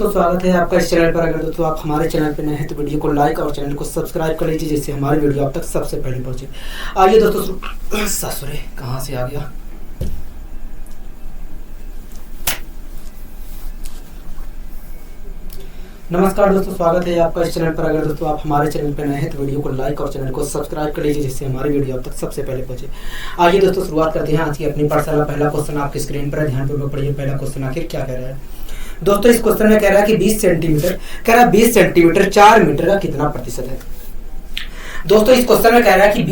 तो स्वागत है आपका इस चैनल पर। अगर दोस्तों आप हमारे चैनल पर नए हैं तो वीडियो को लाइक और चैनल को सब्सक्राइब कर लीजिए, जिससे हमारी वीडियो आप तक सबसे पहले पहुंचे। आइए दोस्तों, ससुरे कहाँ से आ गया। नमस्कार दोस्तों, स्वागत है आपका इस चैनल पर। अगर दोस्तों आप हमारे चैनल पर नए हैं तो वीडियो को लाइक और चैनल को सब्सक्राइब कर लीजिए, जिससे हमारी वीडियो आप तक सबसे पहले पहुंचे। आइए दोस्तों, शुरुआत करते हैं आज की अपनी पाठशाला। पहला क्वेश्चन आपकी स्क्रीन पर ध्यानपूर्वक पढ़िए। पहला क्वेश्चन आखिर क्या कह रहा है दोस्तों। इस क्वेश्चन में कह रहा है कि 20 सेंटीमीटर, कह रहा है 20 सेंटीमीटर 4 मीटर का कितना प्रतिशत है। दोस्तों इस क्वेश्चन में कह रहा है कि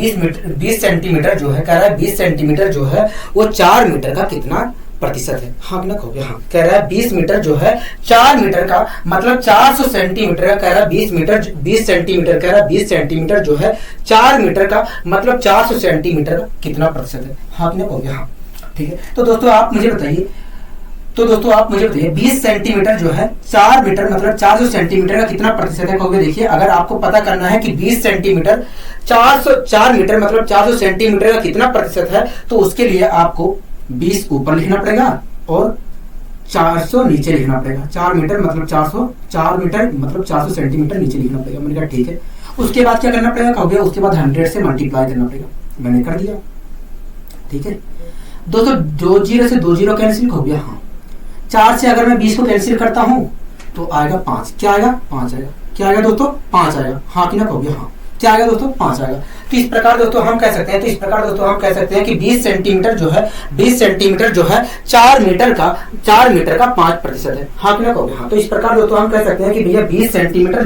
20 सेंटीमीटर जो है, कह रहा है 20 सेंटीमीटर जो है वो 4 मीटर का कितना प्रतिशत है। हाँ ना हो गया। हाँ कह रहा है 20 मीटर जो है 4 मीटर का मतलब 400 सेंटीमीटर का, कह रहा है 20 सेंटीमीटर, कह रहा है 20 सेंटीमीटर जो है 4 मीटर का मतलब 400 सेंटीमीटर का कितना प्रतिशत है। हाँ ना हो गया। हाँ ठीक है। तो दोस्तों आप मुझे बताइए, 20 सेंटीमीटर जो है 4 मीटर मतलब 400 सेंटीमीटर का कितना प्रतिशत है। कहोगे देखिए, अगर आपको पता करना है कि 20 सेंटीमीटर 4 मीटर मतलब 400 सेंटीमीटर का कितना प्रतिशत है, तो उसके लिए आपको 20 ऊपर लिखना पड़ेगा और 400 नीचे लिखना पड़ेगा। 4 मीटर मतलब 4 मीटर मतलब 400 सेंटीमीटर नीचे लिखना पड़ेगा। मैंने कहा ठीक है। उसके बाद क्या करना पड़ेगा, कहोगे उसके बाद 100 से मल्टीप्लाई करना पड़ेगा। मैंने कर दिया। ठीक है दोस्तों, 2 जीरो से 2 जीरो कैंसिल हो गया। हाँ 4 से अगर मैं 20 को कैंसिल करता हूं तो आएगा 5। क्या आएगा? 5 आएगा। क्या आएगा दोस्तों? 5 आएगा। हाँ कि ना हो गया। हाँ क्या आएगा दोस्तों? 5 आएगा। तो इस प्रकार दोस्तों हम कह सकते हैं, कि 20 सेंटीमीटर जो है 4 मीटर का 5% है। हाँ कि ना हो गया। हाँ तो इस प्रकार दोस्तों हम कह सकते हैं कि भैया 20 सेंटीमीटर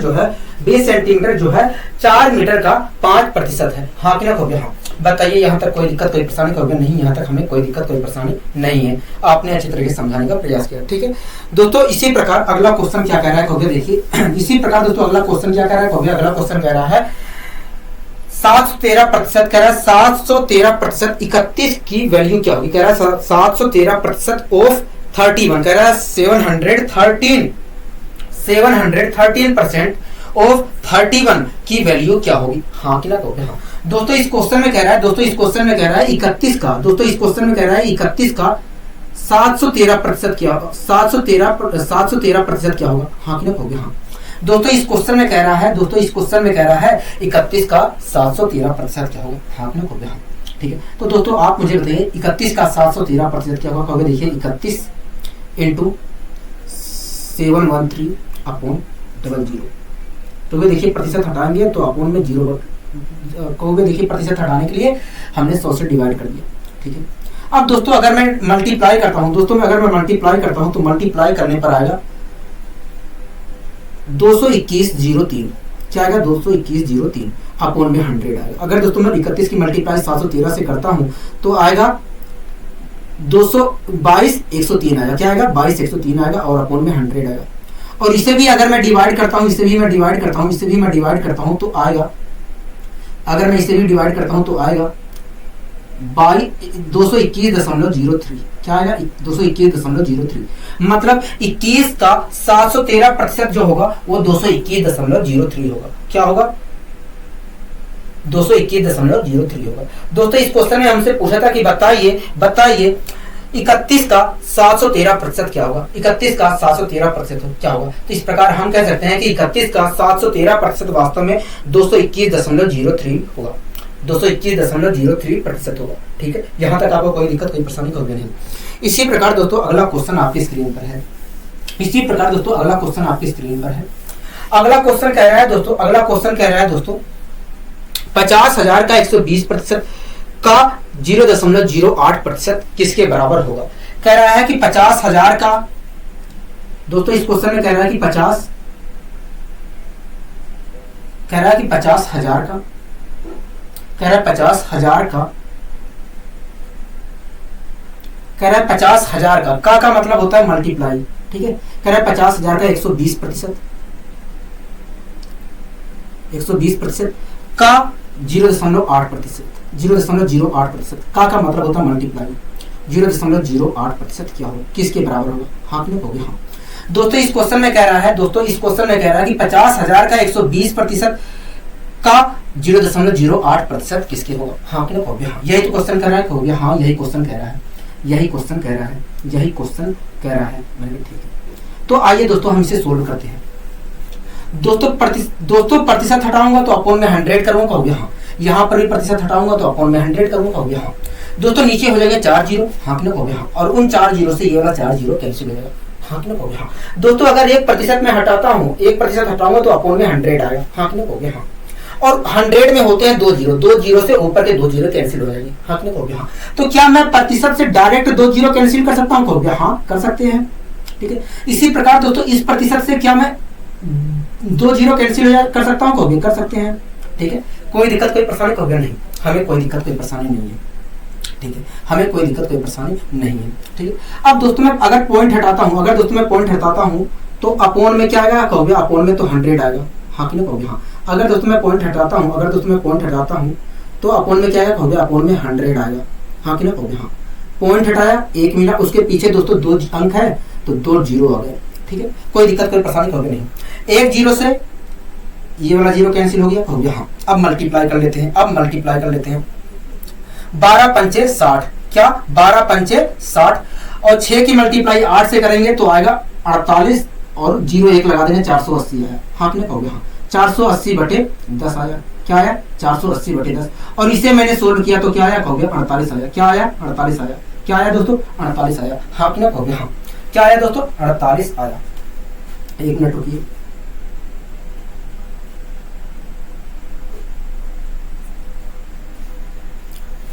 जो है 4 मीटर का 5% है। हाँ कि ना हो गया। हाँ बताइए, यहाँ तक कोई दिक्कत कोई परेशानी होगी नहीं? यहाँ तक हमें कोई दिक्कत कोई परेशानी नहीं है। आपने अच्छी तरीके से समझाने का प्रयास किया। ठीक है दोस्तों, इसी प्रकार अगला क्वेश्चन क्या कह रहा है कहोगे देखिए। इसी प्रकार दोस्तों अगला क्वेश्चन क्या कह रहा है कहोगे। अगला क्वेश्चन कह रहा है 713%, कह रहा है 713% 31 की वैल्यू क्या होगी। कह रहा है 713% ऑफ 31, कह रहा है 713% ऑफ 31 की वैल्यू क्या होगी। हाँ कि ना कहोगे। हाँ दोस्तों इस क्वेश्चन में कह रहा है 31 का, दोस्तों इस क्वेश्चन में कह रहा है 31 का 713% क्या होगा। 713% क्या होगा। हाँ कि ना कहोगे। हाँ दोस्तों इस क्वेश्चन में कह रहा है 31 का 713% क्या होगा। हाँ कि ना कहोगे। हाँ ठीक है। तो दोस्तों आप मुझे बताइए 31 का 713% क्या होगा। कहोगे देखिए 31 इंटू 713 अपॉन 00। तो वे देखिए प्रतिशत हटाएंगे तो अपॉन में 0 कहोगे। देखिए प्रतिशत हटाने के लिए हमने 100 से डिवाइड कर दिया। ठीक है। अब दोस्तों अगर मैं मल्टीप्लाई करता हूं तो मल्टीप्लाई करने पर आएगा 221.03। क्या आएगा? 221.03 अपॉन में 100 आएगा। अगर दोस्तों मैं 31 की मल्टीप्लाई 713 से करता हूं तो आएगा 222.103 आएगा। क्या आएगा? 22.103 आएगा और अपॉन में 100 आएगा। और इसे भी अगर मैं डिवाइड करता हूं तो आएगा, अगर मैं इसे भी डिवाइड करता हूं तो आएगा 221.03। क्या आएगा? 221.03 मतलब 21 का 713% जो होगा वो 221.03 होगा। क्या होगा? 221.03 होगा। दोस्तों इस क्वेश्चन में हमसे पूछा था कि बताइए 31 का 713% क्या होगा। 31 का 713% क्या होगा। तो इस प्रकार हम कह सकते हैं कि 31 का 713% वास्तव में 221.03 होगा। 221.03% होगा। ठीक है। यहाँ तक आपको कोई दिक्कत कोई परेशानी होगी नहीं। इसी प्रकार दोस्तों अगला क्वेश्चन आपकी स्क्रीन पर है। अगला क्वेश्चन कह रहा है दोस्तों 50,000 का 120% का 0.08% किसके बराबर होगा। कह रहा है कि 50,000 का, दोस्तों इस क्वेश्चन में कह रहा है कि 50,000 का, कह रहा है 50,000 का मतलब होता है मल्टीप्लाई। ठीक है। कह रहा है 50,000 का 120% का 0.08% का मतलब होता है मल्टीप्लाई। 0.08% क्या होगा, किसके बराबर होगा। हाँ क्लिक हो गया। हाँ दोस्तों इस क्वेश्चन में कह रहा है कि 50,000 का 120% का 0.08% किसके होगा। हाँ क्लिक हो गया। हाँ यही तो क्वेश्चन कह रहा है। हो गया। हाँ यही क्वेश्चन कह रहा है। मैंने ठीक है। तो आइए दोस्तों हम इसे सोल्व करते हैं। दोस्तों प्रतिशत हटाऊंगा तो अपॉन में 100 करूंगा, हो गया हाँ। यहाँ पर भी प्रतिशत हटाऊंगा तो अपॉन में 100 करूंगा, हो गया हाँ। दोस्तों नीचे हो जाएगा 4 जीरो, हाँ कि ना, हो गया हाँ। और उन 4 जीरो से ये वाला 4 जीरो कैंसिल हो जाएगा, हाँ कि ना, हो गया हाँ। दोस्तों अगर 1% में हटाता हूँ, 1% हटाऊंगा तो अपॉन में 100 आएगा, हाँ कि ना, हो गया हाँ। और 100 में होते हैं 2 जीरो, 2 जीरो से ऊपर के 2 जीरो कैंसिल हो जाएंगे, हाँ कि ना, हो गया हाँ। तो क्या मैं प्रतिशत से डायरेक्ट 2 जीरो कैंसिल कर सकता हूँ, हो गया हाँ, कर सकते हैं, ठीक है। इसी प्रकार दोस्तों इस प्रतिशत से क्या मैं 2 जीरो कैंसिल कर सकता हूँ, हो गया, कर सकते हैं, ठीक है। कोई दिक्कत कोई परेशानी, हो गया नहीं, हमें कोई दिक्कत कोई परेशानी नहीं है, ठीक है, हमें कोई दिक्कत कोई परेशानी नहीं है, ठीक है। अब दोस्तों मैं अगर पॉइंट हटाता हूँ, अगर दोस्तों मैं पॉइंट हटाता हूँ तो अपॉन में क्या आएगा, हो गया, अपॉन में तो 100 आएगा, हाँ कि ना, हो गया हाँ। अगर दोस्तों मैं पॉइंट हटाता हूँ, अगर दोस्तों मैं पॉइंट हटाता हूँ तो अपॉन में क्या आएगा, हो गया, अपॉन में 100 आएगा, हाँ कि ना, हो गया हाँ। पॉइंट हटाया, 1 मिला, उसके पीछे दोस्तों 2 अंक है तो 2 जीरो आ गए, ठीक है। कोई दिक्कत कोई परेशानी हो गया नहीं। 1 जीरो से ये वाला जीरो कैंसिल हो गया, हो गया हाँ। अब मल्टीप्लाई कर लेते हैं, अब मल्टीप्लाई कर लेते हैं। 12 पंचे 60, क्या 12 पंचे 60, और 6 की मल्टीप्लाई 8 से करेंगे तो आएगा 48, और 0 1 लगा देंगे, 480 आया, हाँ कि नहीं, हो गया हाँ। 480 बटे 10 आया, क्या आया, 480 बटे 10, और इसे मैंने सोल्व किया तो क्या आया, हो गया 48 आया, क्या आया, 48 आया, क्या आया दोस्तों, 48 आया, हाँ कि नहीं, हो गया हाँ। क्या आया दोस्तों, 48 आया। 1 मिनट रुकिए,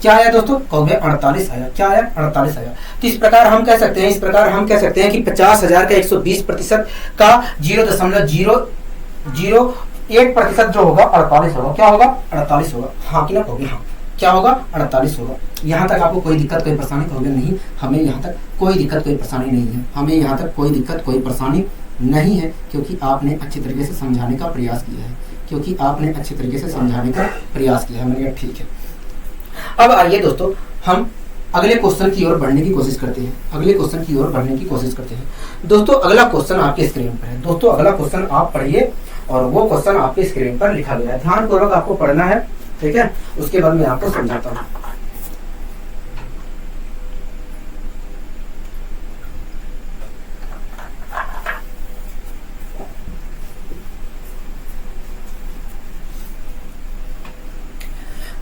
क्या आया दोस्तों, हो गया 48 आया, क्या आया, 48 आया। तो इस प्रकार हम कह सकते हैं, इस प्रकार हम कह सकते हैं कि 50,000 का 120% का 0.001% जो होगा 48 होगा, क्या होगा, 48 होगा, हाँ कि ना, हो गया हाँ। क्या होगा, 48 होगा। यहाँ तक आपको कोई दिक्कत कोई परेशानी हो गया नहीं, हमें यहाँ तक कोई दिक्कत कोई परेशानी नहीं है, हमें यहाँ तक कोई दिक्कत कोई परेशानी नहीं है, क्योंकि आपने अच्छे तरीके से समझाने का प्रयास किया है, क्योंकि आपने अच्छे तरीके से समझाने का प्रयास किया है। मैंने कहा ठीक है। अब आइए दोस्तों हम अगले क्वेश्चन की ओर बढ़ने की कोशिश करते हैं, अगले क्वेश्चन की ओर बढ़ने की कोशिश करते हैं। दोस्तों अगला क्वेश्चन आपके स्क्रीन पर है, दोस्तों अगला क्वेश्चन आप पढ़िए, और वो क्वेश्चन आपके स्क्रीन पर लिखा गया है, ध्यानपूर्वक आपको पढ़ना है, ठीक है। उसके बाद मैं आपको समझाता हूँ।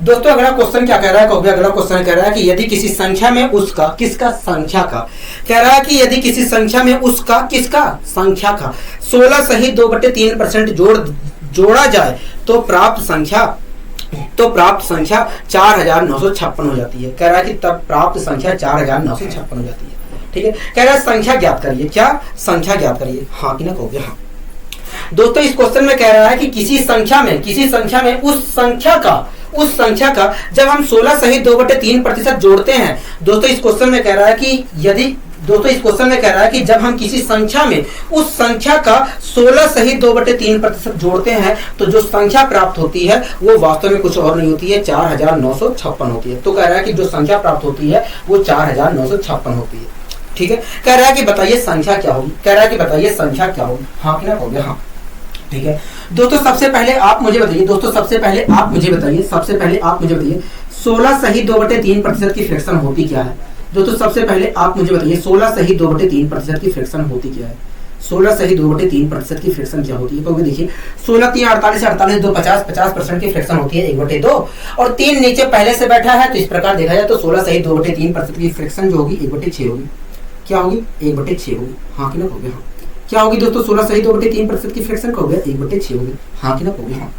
दोस्तों अगला क्वेश्चन क्या कह रहा है, अगला क्वेश्चन कह रहा है कि यदि किसी संख्या में उसका, किसका, संख्या का, कह रहा है कि यदि किसी संख्या में उसका, किसका, संख्या का 16 सही 2/3% जोड़ा जाए तो प्राप्त संख्या 4956 हो जाती है। कह रहा है कि तब प्राप्त संख्या 4956 हो जाती है, ठीक है। कह रहा है संख्या ज्ञात करिए, क्या, संख्या ज्ञात करिए, हाँ कि ना, हो गया हाँ। दोस्तों इस क्वेश्चन में कह रहा है कि किसी संख्या में उस संख्या का जब हम 16 सही 2/3% जोड़ते हैं। दोस्तों इस क्वेश्चन में कह रहा है कि यदि, दोस्तों इस क्वेश्चन में कह रहा है कि जब हम किसी संख्या में उस संख्या का 16 सही 2/3% जोड़ते हैं तो जो संख्या प्राप्त होती है वो वास्तव में कुछ और नहीं होती है, 4956 होती है। तो कह रहा है कि जो संख्या प्राप्त होती है वो 4956 होती है, ठीक है। कह रहा है कि बताइए संख्या क्या होगी, कह रहा है कि बताइए संख्या क्या होगी, हाँ कि ना, हो गया हाँ, ठीक है। दोस्तों सबसे पहले आप मुझे बताइए, 16 सही 2/3% की फ्रैक्शन होती क्या है। दोस्तों सबसे पहले आप मुझे बताइए 16 सही 2/3% की फ्रैक्शन होती क्या है। 16 सही 2/3% की फ्रैक्शन क्या होती है, क्योंकि देखिए 16 3 48, 48 2 50, 50% की फ्रैक्शन होती है 1/2, और 3 नीचे पहले से बैठा है, तो इस प्रकार देखा जाए तो 16 सही 2/3% की फ्रैक्शन जो होगी 1/6 होगी, क्या होगी, 1/6 होगी, हाँ कि ना, हो गया हाँ। क्या होगी दोस्तों, 16 सही 2/3% की फ्रैक्शन हो गया 1/6 होगी, हाँ कि ना, हो गया हाँ।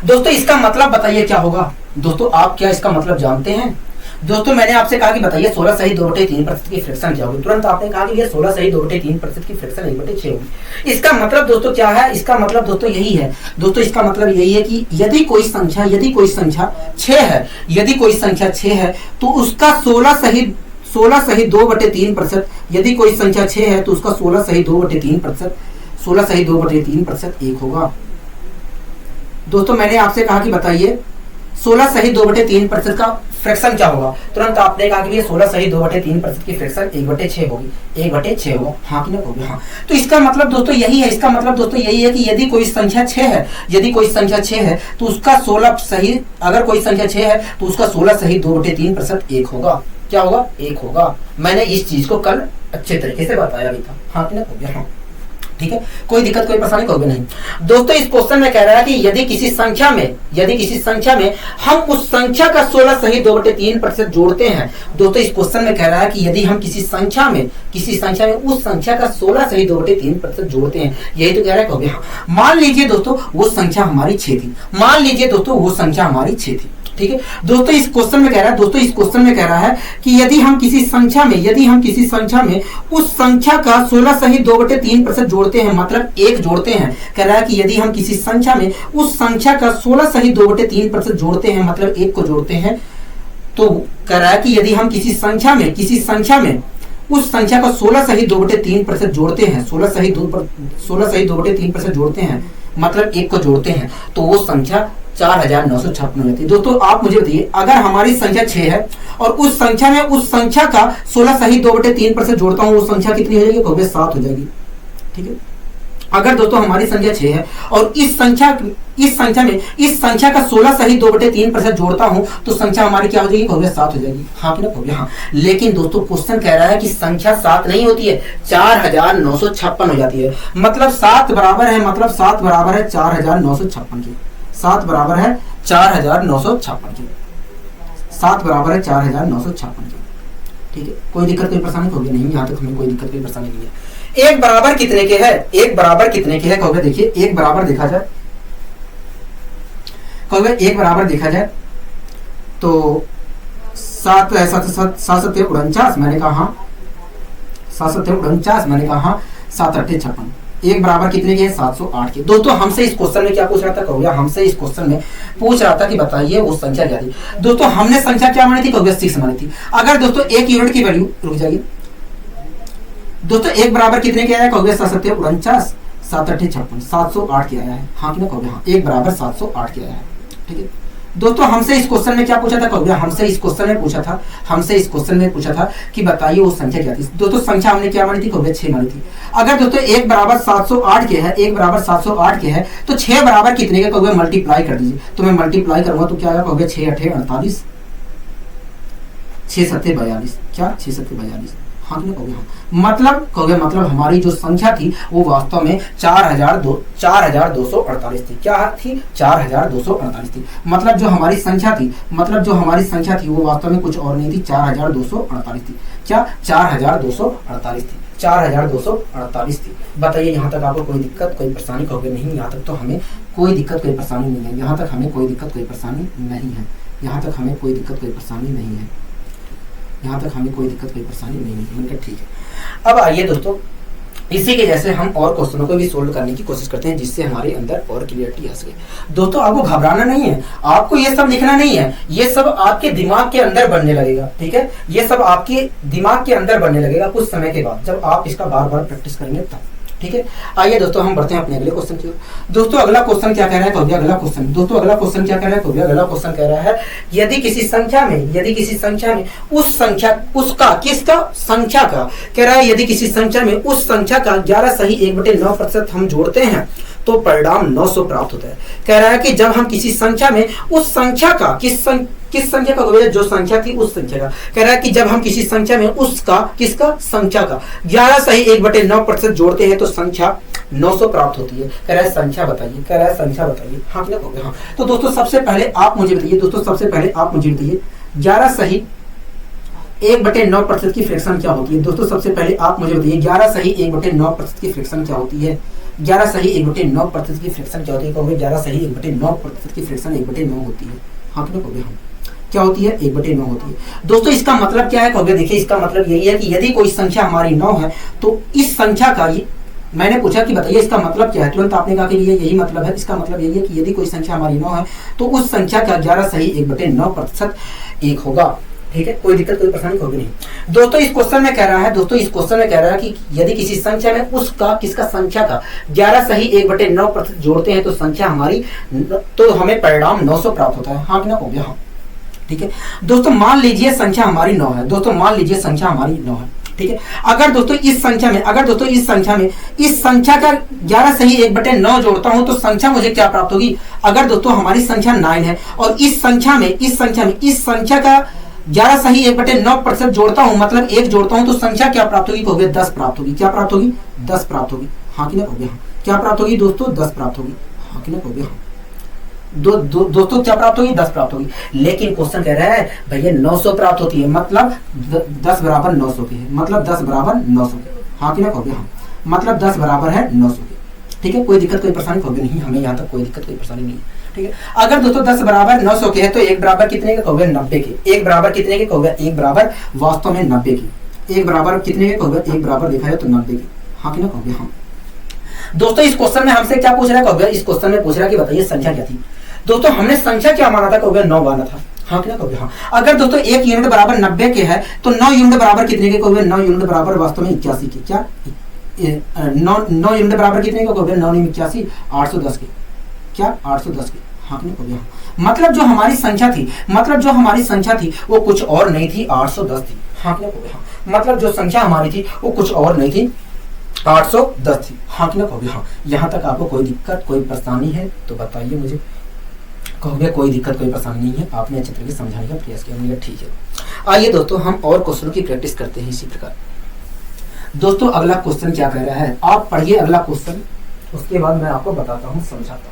दोस्तों इसका मतलब बताइए क्या होगा। दोस्तों आप क्या इसका मतलब जानते हैं। दोस्तों मैंने आपसे कहा कि बताइए 16 सही 2/3% की फ्रैक्शन क्या होगी, तुरंत आपने कहा कि ये 16 सही 2/3% की फ्रैक्शन 1/6 होगी। इसका मतलब दोस्तों क्या है, इसका मतलब दोस्तों यही है, दोस्तों इसका मतलब यही है कि यदि कोई संख्या 6 है, यदि कोई संख्या 6 है तो उसका 16 सही 2/3%, यदि कोई संख्या 6 है तो उसका 16 सही 2/3% 1 होगा। दोस्तों मैंने आपसे कहा कि बताइए 16 सही 2/3% का फ्रैक्शन क्या होगा, तुरंत आपने कहा कि ये 16 सही 2/3% की फ्रैक्शन 1/6 होगी, 1/6 होगा, हाँ कि ना, हो गया हाँ। तो इसका मतलब दोस्तों यही है, इसका मतलब दोस्तों यही है कि यदि कोई संख्या 6 है, यदि कोई संख्या 6 है तो उसका 16 सही, अगर कोई संख्या 6 है तो उसका 16 सही 2/3% 1 होगा, क्या होगा, 1 होगा। मैंने इस चीज को कल अच्छे तरीके से बताया भी था। हाँ कि ना, हो गया। हाँ ठीक है, कोई दिक्कत कोई परेशानी होगी नहीं। दोस्तों इस क्वेश्चन में कह रहा है कि यदि किसी संख्या में हम उस संख्या का 16 सही 2/3% जोड़ते हैं। दोस्तों इस क्वेश्चन में कह रहा है कि यदि हम किसी संख्या में उस संख्या का 16 सही 2/3% जोड़ते हैं, यही तो कह रहा है। कहोगे हाँ। मान लीजिए दोस्तों वो संख्या हमारी 6 थी। ठीक है दोस्तों, इस क्वेश्चन में कह रहा है कि यदि हम किसी संख्या में उस संख्या का 16 सही 2/3% जोड़ते हैं, मतलब 1 जोड़ते हैं। कह रहा है कि यदि हम किसी संख्या में उस संख्या का 16 सही 2/3% जोड़ते हैं, मतलब 1 को जोड़ते हैं, तो कह रहा है कि यदि हम किसी संख्या में उस संख्या का 16 सही 2/3% जोड़ते हैं, 16 सही 2/3% जोड़ते हैं, मतलब 1 को जोड़ते हैं, तो वो संख्या 4956 हो जाती है। दोस्तों आप मुझे बताइए, अगर हमारी संख्या 6 है और उस संख्या में उस संख्या का 16 सही 2/3% जोड़ता हूं, वो संख्या कितनी हो जाएगी, कहोगे 7 हो जाएगी। ठीक है, अगर दोस्तों हमारी संख्या 6 है और इस संख्या का 16 सही 2/3% जोड़ता हूं, तो संख्या हमारी क्या हो जाएगी, कहोगे 7 हो जाएगी। हाँ कि ना, कहोगे हाँ। लेकिन दोस्तों क्वेश्चन कह रहा है कि संख्या 7 नहीं होती है, 4956 हो जाती है। मतलब 7 बराबर है 4956 की। 7 बराबर है 4956 की। 7 बराबर है 4956 की। ठीक है, कोई दिक्कत कोई परेशानी होगी नहीं, यहाँ तक हमें कोई दिक्कत कोई परेशानी नहीं है। 1 बराबर कितने के है, कहोगे देखिए 1 बराबर देखा जाए, कहोगे 1 बराबर देखा जाए तो 7 7 49, मैंने कहा हाँ 7 49, मैंने कहा हाँ 7 8 56। 1 बराबर कितने के, 708 के। दोस्तों हमसे इस क्वेश्चन में क्या पूछ रहा था, कहोगे हमसे इस क्वेश्चन में पूछ रहा था कि बताइए वो संख्या क्या थी। दोस्तों हमने संख्या क्या मानी थी, कहोगे 6 मानी थी। अगर दोस्तों 1 यूनिट की वैल्यू, रुक जाइए दोस्तों, 1 बराबर कितने के आया, कहोगे 7 7 49, 7 8 56, 708 के आया है। हाँ कि ना, कहोगे हाँ, 1 बराबर 708 के आया है। ठीक है दोस्तों, हमसे इस क्वेश्चन में क्या पूछा था, कहोगे हमसे इस क्वेश्चन में पूछा था कि बताइए वो संख्या क्या थी। दोस्तों संख्या हमने क्या मानी थी, कहोगे 6 मानी थी। अगर दोस्तों 1 बराबर 708 के है, तो 6 बराबर कितने के, कहोगे मल्टीप्लाई कर दीजिए। तो मैं मल्टीप्लाई करूंगा तो क्या आएगा, कहोगे 6 8 48, 6 7 42, क्या 6 7 42। हाँ कि कहोगे हाँ। मतलब हमारी जो संख्या थी वो वास्तव में 4248 थी। क्या थी, 4248 थी। मतलब जो हमारी संख्या थी वो वास्तव में कुछ और नहीं थी, 4248 थी। क्या 4248 थी, 4248 थी। बताइए यहाँ तक आपको कोई दिक्कत कोई परेशानी, कहोगे नहीं, यहाँ तक तो हमें कोई दिक्कत कोई परेशानी नहीं है। यहाँ तक हमें कोई दिक्कत कोई परेशानी नहीं है। मैंने ठीक है। अब आइए दोस्तों, इसी के जैसे हम और क्वेश्चनों को भी सोल्व करने की कोशिश करते हैं, जिससे हमारे अंदर और क्लियरिटी आ सके। दोस्तों आपको घबराना नहीं है, आपको ये सब लिखना नहीं है, ये सब आपके दिमाग के अंदर बनने लगेगा। ठीक है, ये सब आपके दिमाग के अंदर बनने लगेगा कुछ समय के बाद, जब आप इसका बार बार प्रैक्टिस करेंगे तब। ठीक है, आइए दोस्तों हम बढ़ते हैं अपने अगले क्वेश्चन की ओर। दोस्तों अगला क्वेश्चन क्या कह रहा है, कहोगे अगला क्वेश्चन अगला क्वेश्चन कह रहा है, यदि किसी संख्या में उस संख्या का कह रहा है, यदि किसी संख्या में उस संख्या का 11 सही 1/9% हम जोड़ते हैं तो परिणाम 900 प्राप्त होता है। कह रहा है कि जब हम किसी संख्या में उस संख्या का किस संख्या का, जो संख्या थी उस संख्या का, कह रहा है कि जब हम किसी संख्या में उसका संख्या का 11 सही 1/9% जोड़ते हैं तो संख्या 900 प्राप्त होती है। कह रहा है संख्या बताइए, हाँ क्या कहोगे हाँ। तो दोस्तों सबसे पहले आप मुझे बताइए 11 सही 1/9% की फ्रैक्शन क्या होती है। दोस्तों सबसे पहले आप मुझे बताइए 11 सही 1/9% की फ्रैक्शन क्या होती है। 11 सही 1/9% की फ्रैक्शन क्या होती है, कहोगे 11 सही 1/9% की फ्रैक्शन 1/9 होती है। हाँ क्या कहोगे हाँ, क्या होती है, 1/9 होती है। दोस्तों इसका मतलब क्या है, कहोगे देखिए इसका मतलब यही है कि यदि कोई संख्या हमारी 9 है तो इस संख्या का, मैंने पूछा कि बताइए इसका मतलब क्या है, तुरंत आपने कहा कि यही मतलब है। इसका मतलब यही है कि यदि कोई संख्या हमारी 9 है तो उस संख्या का 11 सही 1/9% 1 होगा। ठीक है, कोई दिक्कत कोई परेशानी होगी नहीं। दोस्तों इस क्वेश्चन में कह रहा है कि यदि किसी संख्या में उसका संख्या का 11 सही 1/9% जोड़ते हैं तो संख्या हमारी, तो हमें परिणाम 900 प्राप्त होता है। हाँ कि ना, हो गया हाँ। ठीक है दोस्तों, मान लीजिए संख्या हमारी 9 है। ठीक है, अगर दोस्तों इस संख्या का 11 सही 1/9 जोड़ता हूं तो संख्या मुझे क्या प्राप्त होगी। अगर दोस्तों हमारी संख्या 9 है और इस संख्या का 11 सही 1/9% जोड़ता हूं, मतलब 1 जोड़ता हूं तो संख्या क्या प्राप्त होगी? कहोगे 10 प्राप्त होगी। क्या प्राप्त होगी? 10 प्राप्त होगी। हाँ कि ना कहोगे? हाँ। क्या प्राप्त होगी दोस्तों? 10 प्राप्त होगी। हाँ कि ना कहोगे? हाँ। दोस्तों क्या प्राप्त होगी? 10 प्राप्त होगी। लेकिन क्वेश्चन कह रहा है भैया 900 प्राप्त होती है, मतलब 10 बराबर 900 की है, मतलब 10 बराबर 900 की। हाँ कि ना कहोगे? हाँ। मतलब 10 बराबर है 900 की। ठीक है, कोई दिक्कत कोई परेशानी कहोगे नहीं, हमें यहाँ तक कोई दिक्कत कोई परेशानी नहीं है। ठीक है, अगर दोस्तों 10 बराबर 900 के है तो 1 बराबर कितने के कहोगे? 90 के। 1 बराबर कितने के कहोगे? 1 बराबर वास्तव में 90 की। 1 बराबर कितने के कहोगे? 1 बराबर देखा जाए तो 90 के। हाँ कि ना कहोगे? हाँ। दोस्तों इस क्वेश्चन में हमसे क्या पूछ रहा है कहोगे? इस क्वेश्चन में पूछ रहा है कि बताइए संख्या क्या थी। दोस्तों हमने संख्या क्या माना था कहोगे? 9 माना था। हाँ कि ना कहोगे? हाँ। अगर दोस्तों 1 यूनिट बराबर 90 के है तो 9 यूनिट बराबर कितने के कहोगे? 9 यूनिट बराबर वास्तव में 81 के। क्या 9 यूनिट बराबर कितने के कहोगे? 9 81 810 के। क्या 810 के। हाँ कि ना कहोगे? हाँ। मतलब जो हमारी संख्या थी, मतलब जो हमारी संख्या थी वो कुछ और नहीं थी, 810 थी। हाँ कि ना कहोगे? हाँ। मतलब जो संख्या हमारी थी वो कुछ और नहीं थी, 810 थी। हाँ कि ना कहोगे? हाँ। यहाँ तक आपको कोई दिक्कत कोई परेशानी है तो बताइए मुझे। कहोगे कोई दिक्कत कोई परेशानी नहीं है, आपने अच्छे तरीके से समझाने का प्रयास किया। मैंने ठीक है, आइए दोस्तों हम और क्वेश्चनों की प्रैक्टिस करते हैं इसी प्रकार। दोस्तों अगला क्वेश्चन क्या कह रहा है, आप पढ़िए अगला क्वेश्चन, उसके बाद मैं आपको बताता हूँ, समझाता हूँ।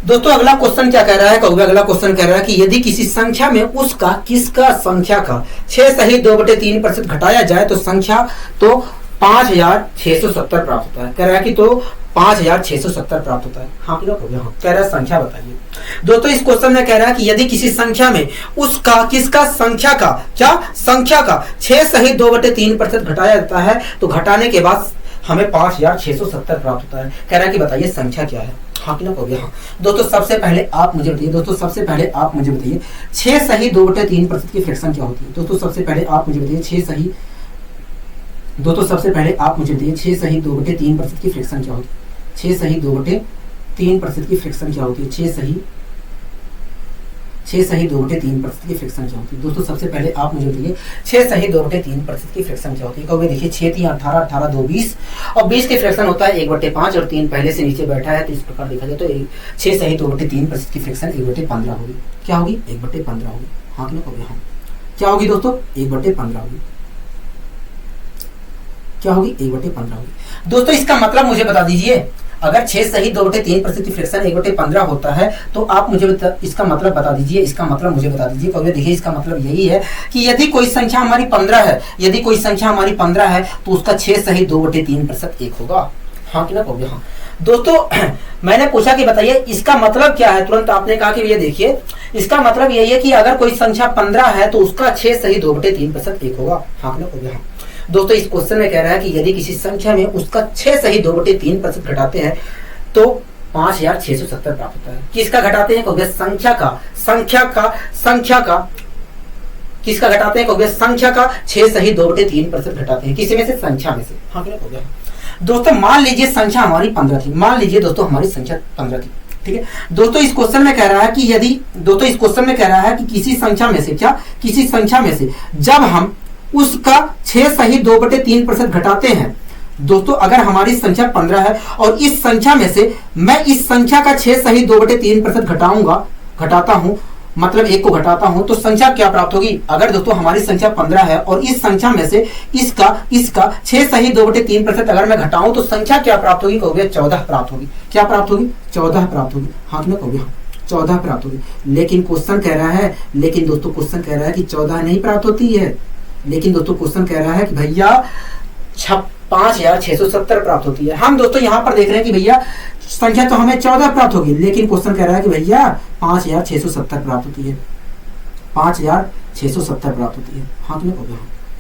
दोस्तों अगला क्वेश्चन क्या कह रहा है कहोगे? अगला क्वेश्चन कह रहा है कि यदि किसी संख्या में उसका किसका संख्या का 6 सही 2/3% घटाया जाए तो संख्या तो 5670 प्राप्त होता है। कह रहा है कि तो 5670 प्राप्त होता है। हाँ कि ना कहोगे? हाँ। कह रहा है संख्या बताइए। दोस्तों इस क्वेश्चन में कह रहा है कि यदि किसी संख्या में उसका किसका संख्या का, क्या संख्या का 6 सही 2/3% घटाया जाता है तो घटाने के बाद हमें 5670 प्राप्त होता है। कह रहा है कि बताइए संख्या क्या है। हाँ कि ना कहोगे? हाँ। दोस्तों सबसे पहले आप मुझे बताइए, दोस्तों सबसे पहले आप मुझे बताइए 6 सही 2/3% की फ्रैक्शन क्या होती है। दोस्तों सबसे पहले आप मुझे बताइए 6 सही, दोस्तों सबसे पहले आप मुझे बताइए 6 सही 2/3% की फ्रैक्शन क्या होती है। 6 सही 2/3% की फ्रैक्शन क्या होती है? 6 सही 2/3% की फ्रैक्शन क्या होती है? दोस्तों सबसे पहले आप मुझे बताइए 6 सही 2/3% की फ्रैक्शन क्या होती है? कहोगे देखिए 6 3 18 18 2 20 और 20 की फ्रैक्शन होता है 1/5 और 3 पहले से नीचे बैठा है तो इस प्रकार देखा जाए तो 6 सही 2/3% की फ्रैक्शन 1/15 होगी। क्या होगी? 1/15 होगी। हाँ कि ना कहोगे? हाँ। क्या होगी दोस्तों? 1/15 होगी। क्या होगी? 1/15 होगी। दोस्तों इसका मतलब मुझे बता दीजिए, अगर 6 सही 2/3% की फ्रैक्शन 1/15 होता है तो आप मुझे इसका मतलब बता दीजिए, इसका मतलब मुझे बता दीजिए। कहोगे देखिए इसका मतलब यही है कि यदि कोई संख्या हमारी 15 है, यदि कोई संख्या हमारी 15 है तो उसका 6 सही 2/3% 1 होगा। हाँ कि ना कहोगे? हाँ। दोस्तों मैंने पूछा कि बताइए इसका मतलब क्या है, तुरंत आपने कहा कि ये देखिए इसका मतलब यही है कि अगर कोई संख्या 15 है तो उसका 6 सही 2/3% 1 होगा। हाँ कि ना कहोगे? हाँ। दोस्तों इस क्वेश्चन में कह रहा है कि यदि किसी संख्या में उसका 6 सही 2/3% घटाते हैं तो 5670 प्राप्त होता है। किसका घटाते हैं कहोगे? संख्या का किसका घटाते हैं कहोगे? संख्या का 6 सही 2/3% घटाते हैं। किसी में से? संख्या में से। हाँ क्या कहोगे? दोस्तों मान लीजिए संख्या हमारी 15 थी, मान लीजिए दोस्तों हमारी संख्या 15 थी। ठीक है दोस्तों इस क्वेश्चन में कह रहा है कि यदि, दोस्तों इस क्वेश्चन में कह रहा है कि किसी संख्या में से, क्या किसी संख्या में से जब हम उसका 6 सही 2/3% घटाते हैं, दोस्तों अगर हमारी संख्या 15 है और इस संख्या में से मैं इस संख्या का 6 सही 2/3% घटाता हूं, मतलब 1 को घटाता हूं तो संख्या क्या प्राप्त होगी? अगर दोस्तों हमारी संख्या 15 है और इस संख्या में से इसका 6 सही 2/3% अगर मैं घटाऊं तो संख्या क्या प्राप्त होगी? कहोगे 14 प्राप्त होगी। क्या प्राप्त होगी? 14 प्राप्त होगी। हाँ कि ना कहोगे? हाँ 14 प्राप्त होगी। लेकिन क्वेश्चन कह रहा है, लेकिन दोस्तों क्वेश्चन कह रहा है कि 14 नहीं प्राप्त होती है, लेकिन दोस्तों क्वेश्चन कह रहा है कि भैया 5670 प्राप्त होती है। हम दोस्तों यहाँ पर देख रहे हैं कि भैया संख्या तो हमें 14 प्राप्त होगी, लेकिन क्वेश्चन कह रहा है कि भैया 5670 प्राप्त होती है। 5670 प्राप्त होती है। हाँ तो नहीं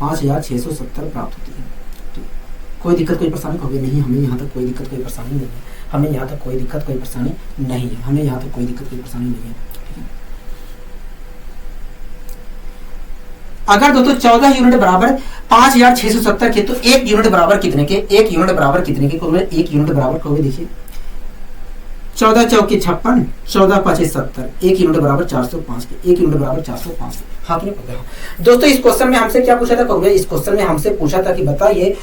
5670 प्राप्त होती है। कोई दिक्कत कोई परेशानी कहोगे नहीं, हमें यहाँ तक कोई दिक्कत कोई परेशानी नहीं है, हमें यहाँ तक कोई दिक्कत कोई परेशानी नहीं है, हमें यहाँ तक कोई दिक्कत कोई परेशानी नहीं है। अगर दोस्तों 14 यूनिट बराबर 5670 के तो 1 यूनिट बराबर कितने के? 1 यूनिट बराबर कितने के? 1 यूनिट बराबर कहोगे देखिए 14 चौके 56, 14 5 70, 1 यूनिट बराबर 405 के, 1 यूनिट बराबर 405 के। हाँ कि नहीं? दोस्तों इस क्वेश्चन में हमसे क्या पूछा था कहोगे? इस क्वेश्चन में हमसे पूछा था कि बताइए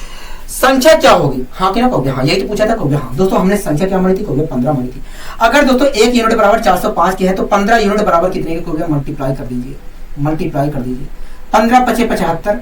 संख्या क्या होगी। हाँ कि ना कहोगे? हाँ यही तो पूछा था कहोगे। हाँ दोस्तों हमने संख्या क्या मानी थी कहोगे? 15 मानी थी। अगर दोस्तों 1 यूनिट बराबर 405 की है तो 15 यूनिट बराबर कितने के कहोगे? मल्टीप्लाई कर दीजिए, मल्टीप्लाई कर दीजिए। 15 पचे 75,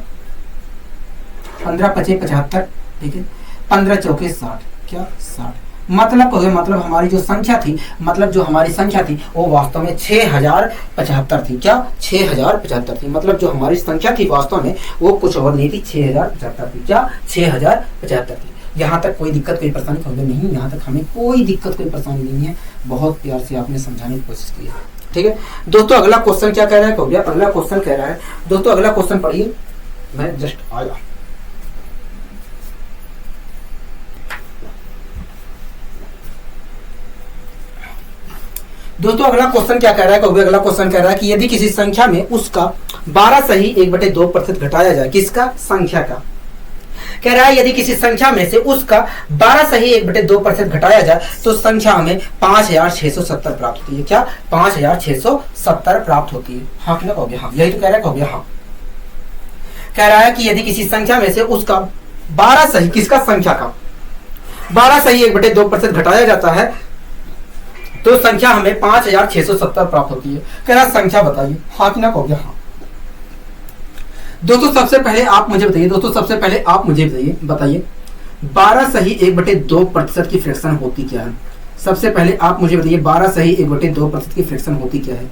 15 पचे 75, ठीक है। 15 चौके 60, क्या 60। मतलब कहोगे मतलब हमारी जो संख्या थी, मतलब जो हमारी संख्या थी वो वास्तव में 6075 थी। क्या 6075 थी। मतलब जो हमारी संख्या थी वास्तव में वो कुछ और नहीं थी, 6075 थी। क्या 6075 थी। यहाँ तक कोई दिक्कत कोई परेशानी कहोगे? नहीं, यहाँ तक हमें कोई दिक्कत कोई परेशानी नहीं है। बहुत प्यार से आपने समझाने की कोशिश की है, ठीक है। दोस्तों अगला क्वेश्चन क्या कह रहा है कहोगे? अगला क्वेश्चन कह रहा है, दोस्तों अगला क्वेश्चन पढ़िए, मैं जस्ट आया। दोस्तों अगला क्वेश्चन क्या कह रहा है कहोगे? अगला क्वेश्चन कह रहा है कि यदि किसी संख्या में उसका 12 सही 1/2% घटाया जाए, किसका? संख्या का। कह रहा है यदि किसी संख्या में से उसका 12 सही 1/2% घटाया जाए तो संख्या हमें 5670 प्राप्त होती है। क्या 5670 प्राप्त होती है। हाँ कि ना कहोगे? हाँ यही तो कह रहा है कहोगे? हाँ कह रहा है कि यदि किसी संख्या में से उसका 12 सही, किसका? संख्या का 12 सही 1/2% घटाया जाता है तो संख्या हमें 5670 प्राप्त होती है। कह रहा संख्या बताइए। हाँ कि ना कहोगे? हाँ दोस्तों सबसे पहले आप मुझे बताइए, दोस्तों सबसे पहले आप मुझे बताइए 12 सही 1/2% की फ्रैक्शन होती क्या है? सबसे पहले आप मुझे बताइए 12 सही 1/2% की फ्रैक्शन होती क्या है?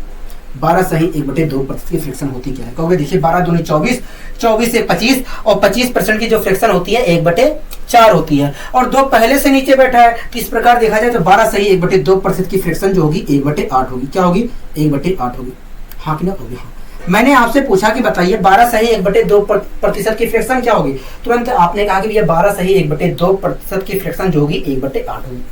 12 सही 1/2% की फ्रैक्शन होती क्या है? कहोगे देखिए 12 दूनी 24, 24 से 25 और 25% की जो फ्रैक्शन होती है 1/4 होती है और 2 पहले से नीचे बैठा है। तो इस प्रकार देखा जाए तो 12 सही 1/2% की फ्रैक्शन जो होगी 1/8 होगी। क्या होगी? 1/8 होगी। हाँ कि ना कहोगे? हाँ मैंने आपसे पूछा कि बताइए 12 सही 1/2% की फ्रैक्शन क्या होगी, तुरंत आपने कहा कि ये 12 सही 1/2% की फ्रैक्शन जो होगी 1/8 होगी।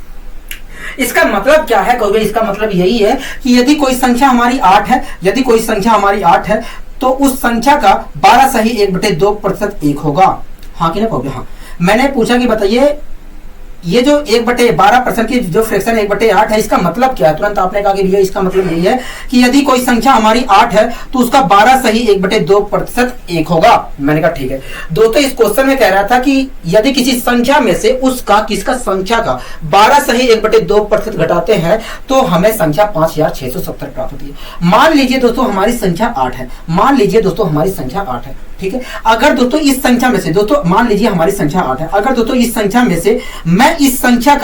इसका मतलब क्या है कहोगे? इसका मतलब यही है कि यदि कोई संख्या हमारी 8 है, यदि कोई संख्या हमारी 8 है तो उस संख्या का 12 सही 1/2% 1 होगा। हाँ कि ना कहोगे? हाँ मैंने पूछा कि बताइए ये जो 1/12% की जो फ्रैक्शन 1/8 है, इसका मतलब क्या है? तुरंत आपने कहा कि भैया इसका मतलब यही है कि यदि कोई संख्या हमारी 8 है तो उसका 12 सही 1/2% 1 होगा। मैंने कहा ठीक है। दोस्तों इस क्वेश्चन में कह रहा था कि यदि किसी संख्या में से उसका, किसका? संख्या का 12 सही 1/2% घटाते हैं तो हमें संख्या 5670 प्राप्त होती है। मान लीजिए दोस्तों हमारी संख्या 8 है, मान लीजिए दोस्तों हमारी संख्या 8 है, ठीक है। अगर दोस्तों इस संख्या में से, दोस्तों मान लीजिए हमारी संख्या 8 है, अगर दोस्तों इस संख्या में से मैं इस संख्या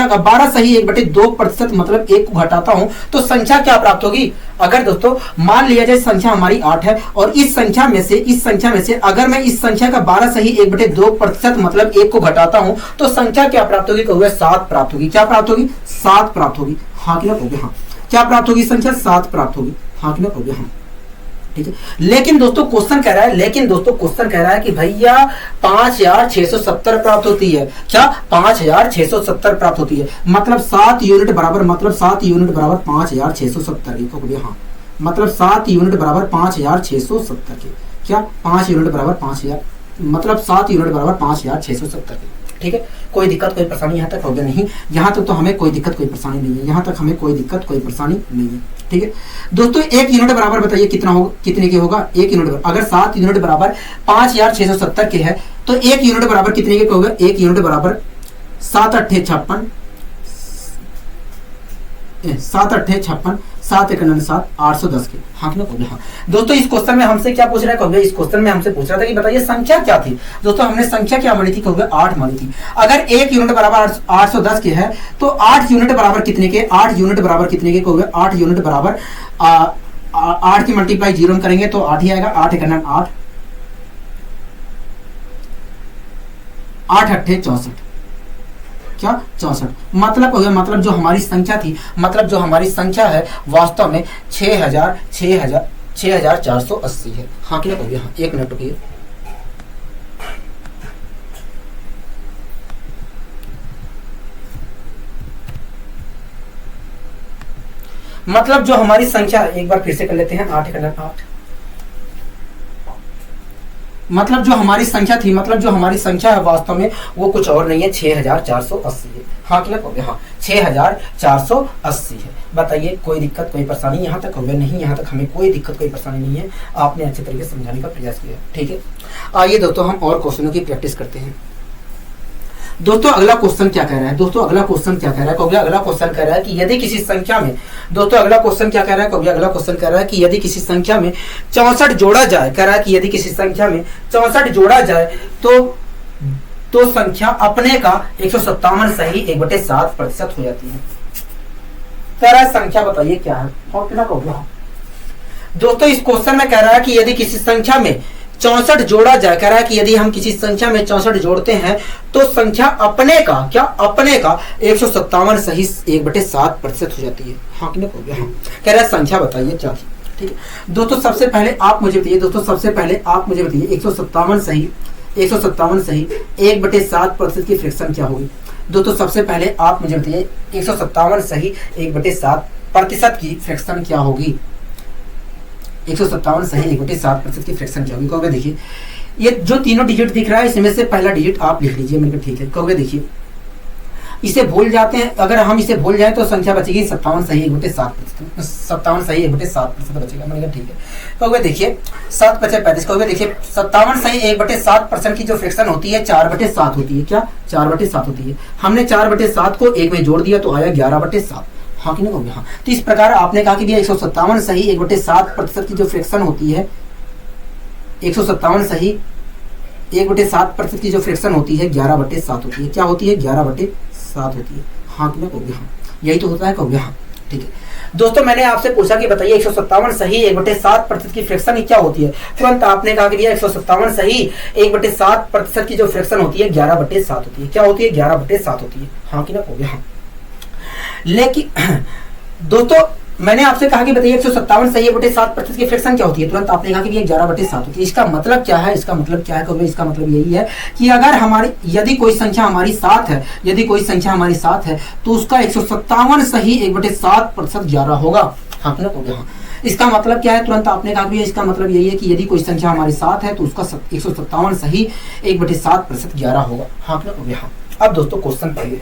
का 12 सही 1/2% मतलब 1 को घटाता हूं तो संख्या क्या प्राप्त होगी? अगर दोस्तों मान लिया जाए संख्या हमारी 8 है और इस संख्या में से अगर मैं इस संख्या का 12 सही 1/2% मतलब 1 को घटाता हूं तो संख्या क्या प्राप्त होगी? कहोगे 7 प्राप्त होगी। क्या प्राप्त होगी? 7 प्राप्त होगी। हाँ कि ना कहोगे? हाँ क्या प्राप्त होगी? संख्या 7 प्राप्त होगी। हाँ कि ना कहोगे? हाँ ठीक है। लेकिन दोस्तों क्वेश्चन कह रहा है कि भैया 5670 प्राप्त होती है। क्या 5670 प्राप्त होती है। मतलब 7 यूनिट बराबर 5670 के। हाँ मतलब 7 यूनिट बराबर 5670 के। क्या 5 यूनिट बराबर 5000, मतलब 7 यूनिट बराबर 5670 के। ठीक है। कोई दिक्कत कोई परेशानी यहाँ तक हो गया? नहीं, यहाँ तक तो हमें कोई दिक्कत कोई परेशानी नहीं है। यहाँ तक हमें कोई दिक्कत कोई परेशानी नहीं है। ठीक है दोस्तों, 1 यूनिट बराबर बताइए कितना होगा, कितने के होगा? 1 यूनिट अगर 7 यूनिट बराबर 5670 के है तो 1 यूनिट बराबर कितने के होगा? 1 यूनिट बराबर 7 अट्ठे 56, 7 अट्ठे 56, 7 एक 7, 810 के। हाँ कि ना? हाँ दोस्तों, इस क्वेश्चन में हमसे क्या पूछ रहा है? इस क्वेश्चन में हमसे पूछ रहा था कि बताइए संख्या क्या थी। दोस्तों हमने संख्या क्या मानी थी? 8 मानी थी। अगर 1 यूनिट बराबर 810 के है तो 8 यूनिट बराबर कितने के? 8 यूनिट बराबर कितने के? 8 यूनिट बराबर 8 की मल्टीप्लाई 0 करेंगे तो 8 ही आएगा। 8 एक 8, 8 अट्ठे 64, क्या 64। मतलब हो गया, मतलब जो हमारी संख्या थी, मतलब जो हमारी संख्या है वास्तव में 6480 है। हाँ क्या हो गया? हाँ 1 मिनट रुकिए। मतलब जो हमारी संख्या, एक बार फिर से कर लेते हैं, 8 एक 8, मतलब जो हमारी संख्या थी, मतलब जो हमारी संख्या है वास्तव में वो कुछ और नहीं है, 6480 है। हाँ क्लियर हो गया? हाँ 6480 है। बताइए कोई दिक्कत कोई परेशानी यहाँ तक हो गया? नहीं, यहाँ तक हमें कोई दिक्कत कोई परेशानी नहीं है, आपने अच्छे तरीके से समझाने का प्रयास किया। ठीक है, आइए दोस्तों हम और क्वेश्चनों की प्रैक्टिस करते हैं। दोस्तों अगला क्वेश्चन क्या कह रहा है? दोस्तों अगला क्वेश्चन क्या कह रहा है? अगला क्वेश्चन कह रहा है कि यदि किसी संख्या में, दोस्तों अगला क्वेश्चन क्या कह रहा है? अगला क्वेश्चन कह रहा है कि यदि किसी संख्या में 64 जोड़ा जाए, कह रहा है कि यदि किसी संख्या में 64 जोड़ा जाए तो संख्या अपने का 157 सही 1/7% हो जाती है। कह रहा है संख्या बताइए क्या है? और कितना हो गया? दोस्तों इस क्वेश्चन में कह रहा है कि यदि किसी संख्या में 64 जोड़ा जाए, कह रहा है कि यदि हम किसी संख्या में 64 जोड़ते हैं तो संख्या अपने का, क्या अपने का 157 सही 1/7% हो जाती है। हाँ कि नहीं हो गया? हाँ। कह रहा है संख्या बताइए क्या थी। ठीक है दोस्तों, सबसे पहले आप मुझे बताइए, 157 सही 1/7% की फ्रैक्शन क्या होगी? दोस्तों सबसे पहले आप मुझे बताइए 157 सही 1/7% की फ्रैक्शन क्या होगी? 157 सही 1/7% की फ्रैक्शन क्या होगी? कहोगे देखिए ये जो तीनों डिजिट दिख रहा है इसमें से पहला डिजिट आप लिख लीजिए। मैंने कहा ठीक है। कहोगे देखिए इसे भूल जाते हैं, अगर हम इसे भूल जाए तो संख्या बचेगी 57 सही 1/7%, 57 सही 1/7% बचेगा। मैंने कहा ठीक है। कहोगे देखिए 7 × 5 = 35। कहोगे देखिए 57 सही 1/7% की जो फ्रैक्शन होती है 4/7 होती है। क्या? 4/7 होती है। हमने 4/7 को एक में जोड़ दिया तो आया 11/7। हाँ कि नहीं हो गया? हाँ। तो इस प्रकार आपने कहा कि भैया 157 सही 1/7% की जो फ्रैक्शन होती है, 157 सही 1/7% की जो फ्रैक्शन होती है 11/7 होती है। क्या होती है? 11/7 होती है। हाँ कि नहीं हो गया? हाँ। यही तो होता है। कहोगे हाँ ठीक है। दोस्तों मैंने आपसे पूछा कि बताइए 157 सही 1/7% की फ्रैक्शन क्या होती है? तुरंत आपने कहा कि भैया 157 सही 1/7% की जो फ्रैक्शन होती है 11/7 होती है। क्या होती है? 11/7 होती है। हाँ कि नहीं हो गया? हाँ। लेकिन दोस्तों मैंने आपसे कहा कि बताइए 157 सही 1/7% की फ्रैक्शन क्या होती है? तुरंत आपने कहा कि ये 11/7 होती है। इसका मतलब क्या है? इसका मतलब क्या है? कहोगे इसका मतलब यही है कि अगर हमारी यदि कोई संख्या हमारी 7 है, यदि कोई संख्या हमारी 7 है तो उसका 157 सही 1/7% 11 होगा। हाँ कि नहीं? हाँ। इसका मतलब क्या है? तुरंत आपने कहा कि इसका मतलब यही है कि यदि कोई संख्या हमारी 7 है तो उसका 157 सही 1/7% 11 होगा। हाँ कि नहीं? हाँ। अब दोस्तों क्वेश्चन पढ़िए।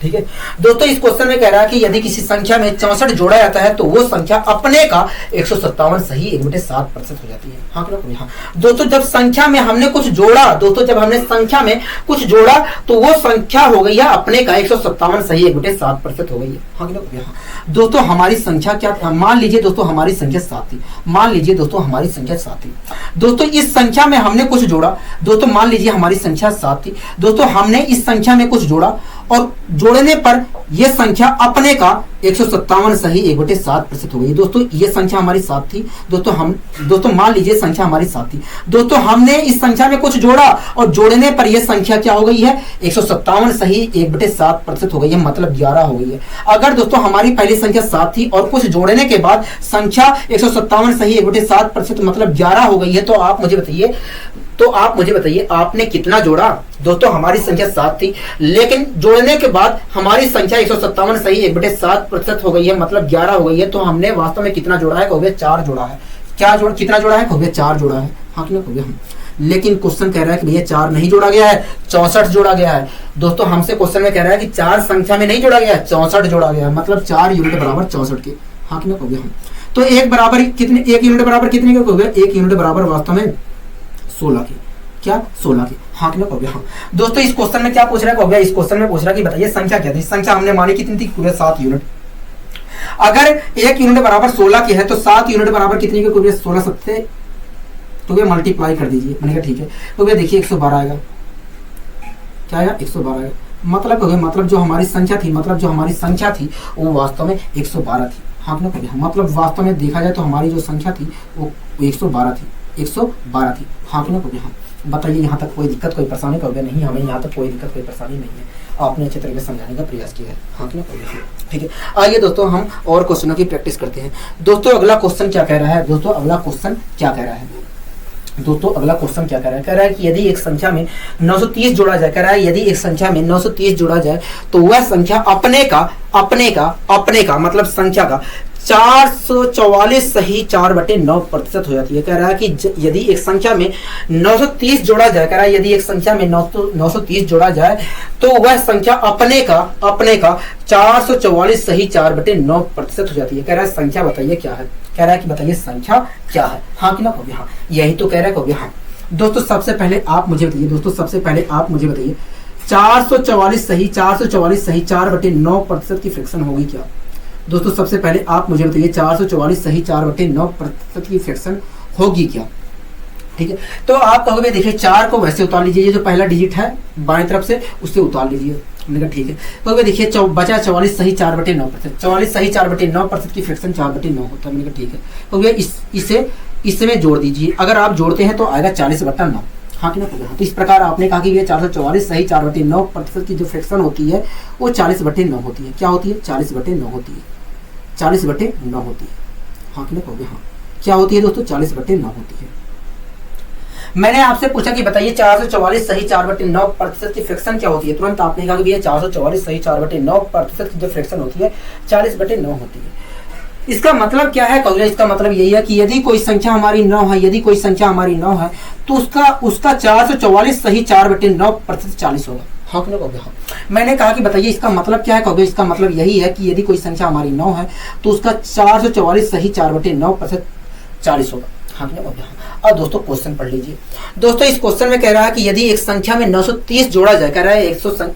ठीक है दोस्तों, इस क्वेश्चन में कह रहा है कि यदि किसी संख्या में 64 जोड़ा जाता है तो वो संख्या अपने का 157 सही 1/7% हो जाती है। हाँ क्या? हाँ। दोस्तों जब संख्या में हमने कुछ जोड़ा, दोस्तों जब हमने संख्या में कुछ जोड़ा तो वो संख्या हो गई है अपने का 157 सही 1/7% हो गई है। हाँ क्या? हाँ। दोस्तों हमारी संख्या क्या था? मान लीजिए दोस्तों हमारी संख्या 7 थी। मान लीजिए दोस्तों हमारी संख्या 7 थी। दोस्तों इस संख्या में हमने कुछ जोड़ा। दोस्तों मान लीजिए हमारी संख्या 7 थी। दोस्तों हमने इस संख्या में कुछ जोड़ा और जोड़ने पर यह संख्या अपने का 157 सही 1/7% हो गई। दोस्तों ये संख्या हमारी 7 थी। दोस्तों मान लीजिए संख्या हमारी 7 थी। दोस्तों हमने इस संख्या में कुछ जोड़ा और जोड़ने पर यह संख्या क्या हो गई है? 157 सही 1/7% हो गई है, मतलब 11 हो गई है। अगर दोस्तों हमारी पहली संख्या 7 थी और कुछ जोड़ने के बाद संख्या 157 सही 1/7% मतलब 11 हो गई है तो आप मुझे बताइए आपने कितना जोड़ा? दोस्तों हमारी संख्या 7 थी लेकिन जोड़ने के बाद हमारी संख्या 157 सही 1/7% हो गई है, मतलब 11 हो गई है। तो हमने वास्तव में कितना जोड़ा है? कहोगे 4 जोड़ा है। कितना जोड़ा है? कहोगे 4 जोड़ा है। हाँ क्यों? कहोगे हम। लेकिन क्वेश्चन कह रहा है कि भैया 4 नहीं जोड़ा गया है, 64 जोड़ा गया है। दोस्तों हमसे क्वेश्चन में कह रहा है कि 4 संख्या में नहीं जोड़ा गया है, 64 जोड़ा गया है, मतलब 4 यूनिट बराबर 64 के। हाँ क्यों? कहोगे हम। तो 1 बराबर कितने? 1 यूनिट बराबर कितने के? कहोगे 1 यूनिट बराबर वास्तव में 16 के। क्या? 16 के। हाँ कि नहीं? हाँ। दोस्तों इस क्वेश्चन में क्या पूछ रहा है? कहोगे इस क्वेश्चन में पूछ रहा है कि बताइए संख्या क्या थी? संख्या हमने मानी कितनी थी? 7 यूनिट। अगर 1 यूनिट बराबर 16 की है तो 7 यूनिट बराबर कितनी के? 16 7 तो ये मल्टीप्लाई कर दीजिए। मैंने कहा ठीक है। तो भैया देखिए 112 आएगा। क्या आएगा? 112 आएगा। मतलब जो हमारी संख्या थी वो वास्तव में 112 थी। हाँ कि नहीं? मतलब वास्तव में देखा जाए तो हमारी जो संख्या थी वो 112 थी। 112 थी। हाँ कि नहीं? हाँ। बताइए यहाँ तक कोई दिक्कत कोई परेशानी? कहोगे नहीं, हमें यहाँ तक कोई दिक्कत कोई परेशानी नहीं है, आपने अच्छे तरीके से समझाने का प्रयास किया है। हाँ कि नहीं? ठीक है। आइए दोस्तों हम और क्वेश्चनों की प्रैक्टिस करते हैं। दोस्तों अगला क्वेश्चन क्या कह रहा है? कह रहा है कि यदि एक संख्या में 930 जोड़ा जाए, यदि एक संख्या में 930 जोड़ा जाए तो वह संख्या अपने का मतलब संख्या का 444 सही 4/9% हो जाती है। कह रहा है कि यदि एक संख्या में 930 जोड़ा जाए, कह रहा है यदि एक संख्या में 930 जोड़ा जाए तो वह संख्या अपने का 444 सही 4/9% हो जाती है। कह रहा है संख्या बताइए क्या है, कह रहा है कि बताइए संख्या क्या है। हाँ कि ना कहोगे हाँ, यही तो कह रहा है कहोगे हाँ। दोस्तों सबसे पहले आप मुझे बताइए, दोस्तों सबसे पहले आप मुझे बताइए 444 सही 4/9% की फ्रैक्शन होगी क्या। दोस्तों सबसे पहले आप मुझे बताइए 444 सही 4/9% की फ्रैक्शन होगी क्या। ठीक है, तो आप कहोगे देखिए 4 को वैसे उतार लीजिए, ये जो पहला डिजिट है बाएं तरफ से उससे उतार लीजिए। मैंने कहा ठीक है, कहोगे देखिए बचा 44 सही 4/9%, 44 सही 4/9% की फ्रैक्शन 4/9 होता है। मैंने कहा ठीक है, कहोगे इसे इसमें जोड़ दीजिए, अगर आप जोड़ते हैं तो आएगा 40/9। हाँ कि ना, तो इस प्रकार आपने कहा कि ये 444 सही 4/9% की जो फ्रैक्शन होती है वो 40/9 होती है। क्या होती है? 40/9 होती है, 40/9 होती है। हाँ कि ना कहोगे हाँ, क्या होती है दोस्तों? 40/9 होती है। मैंने आपसे पूछा कि बताइए 444 सही 4/9% की फ्रैक्शन क्या होती है, तुरंत आपने कहा कि ये 444 सही 4/9% की जो फ्रैक्शन होती है 40/9 होती है। इसका मतलब क्या है कहोगे? इसका मतलब यही है कि यदि कोई संख्या हमारी 9 है, यदि कोई संख्या हमारी 9 है तो उसका 444 सही 4/9% 40 होगा। हाँ कि ना कहोगे हाँ। मैंने कहा कि बताइए इसका मतलब क्या है कहोगे? इसका मतलब यही है कि यदि कोई संख्या हमारी 9 है तो उसका 444 सही 4/9% 40 होगा। हाँ कि ना कहोगे हाँ। अब दोस्तों क्वेश्चन पढ़ लीजिए। दोस्तों इस क्वेश्चन में कह रहा है कि यदि एक संख्या में 930 जोड़ा जाए, कह रहा है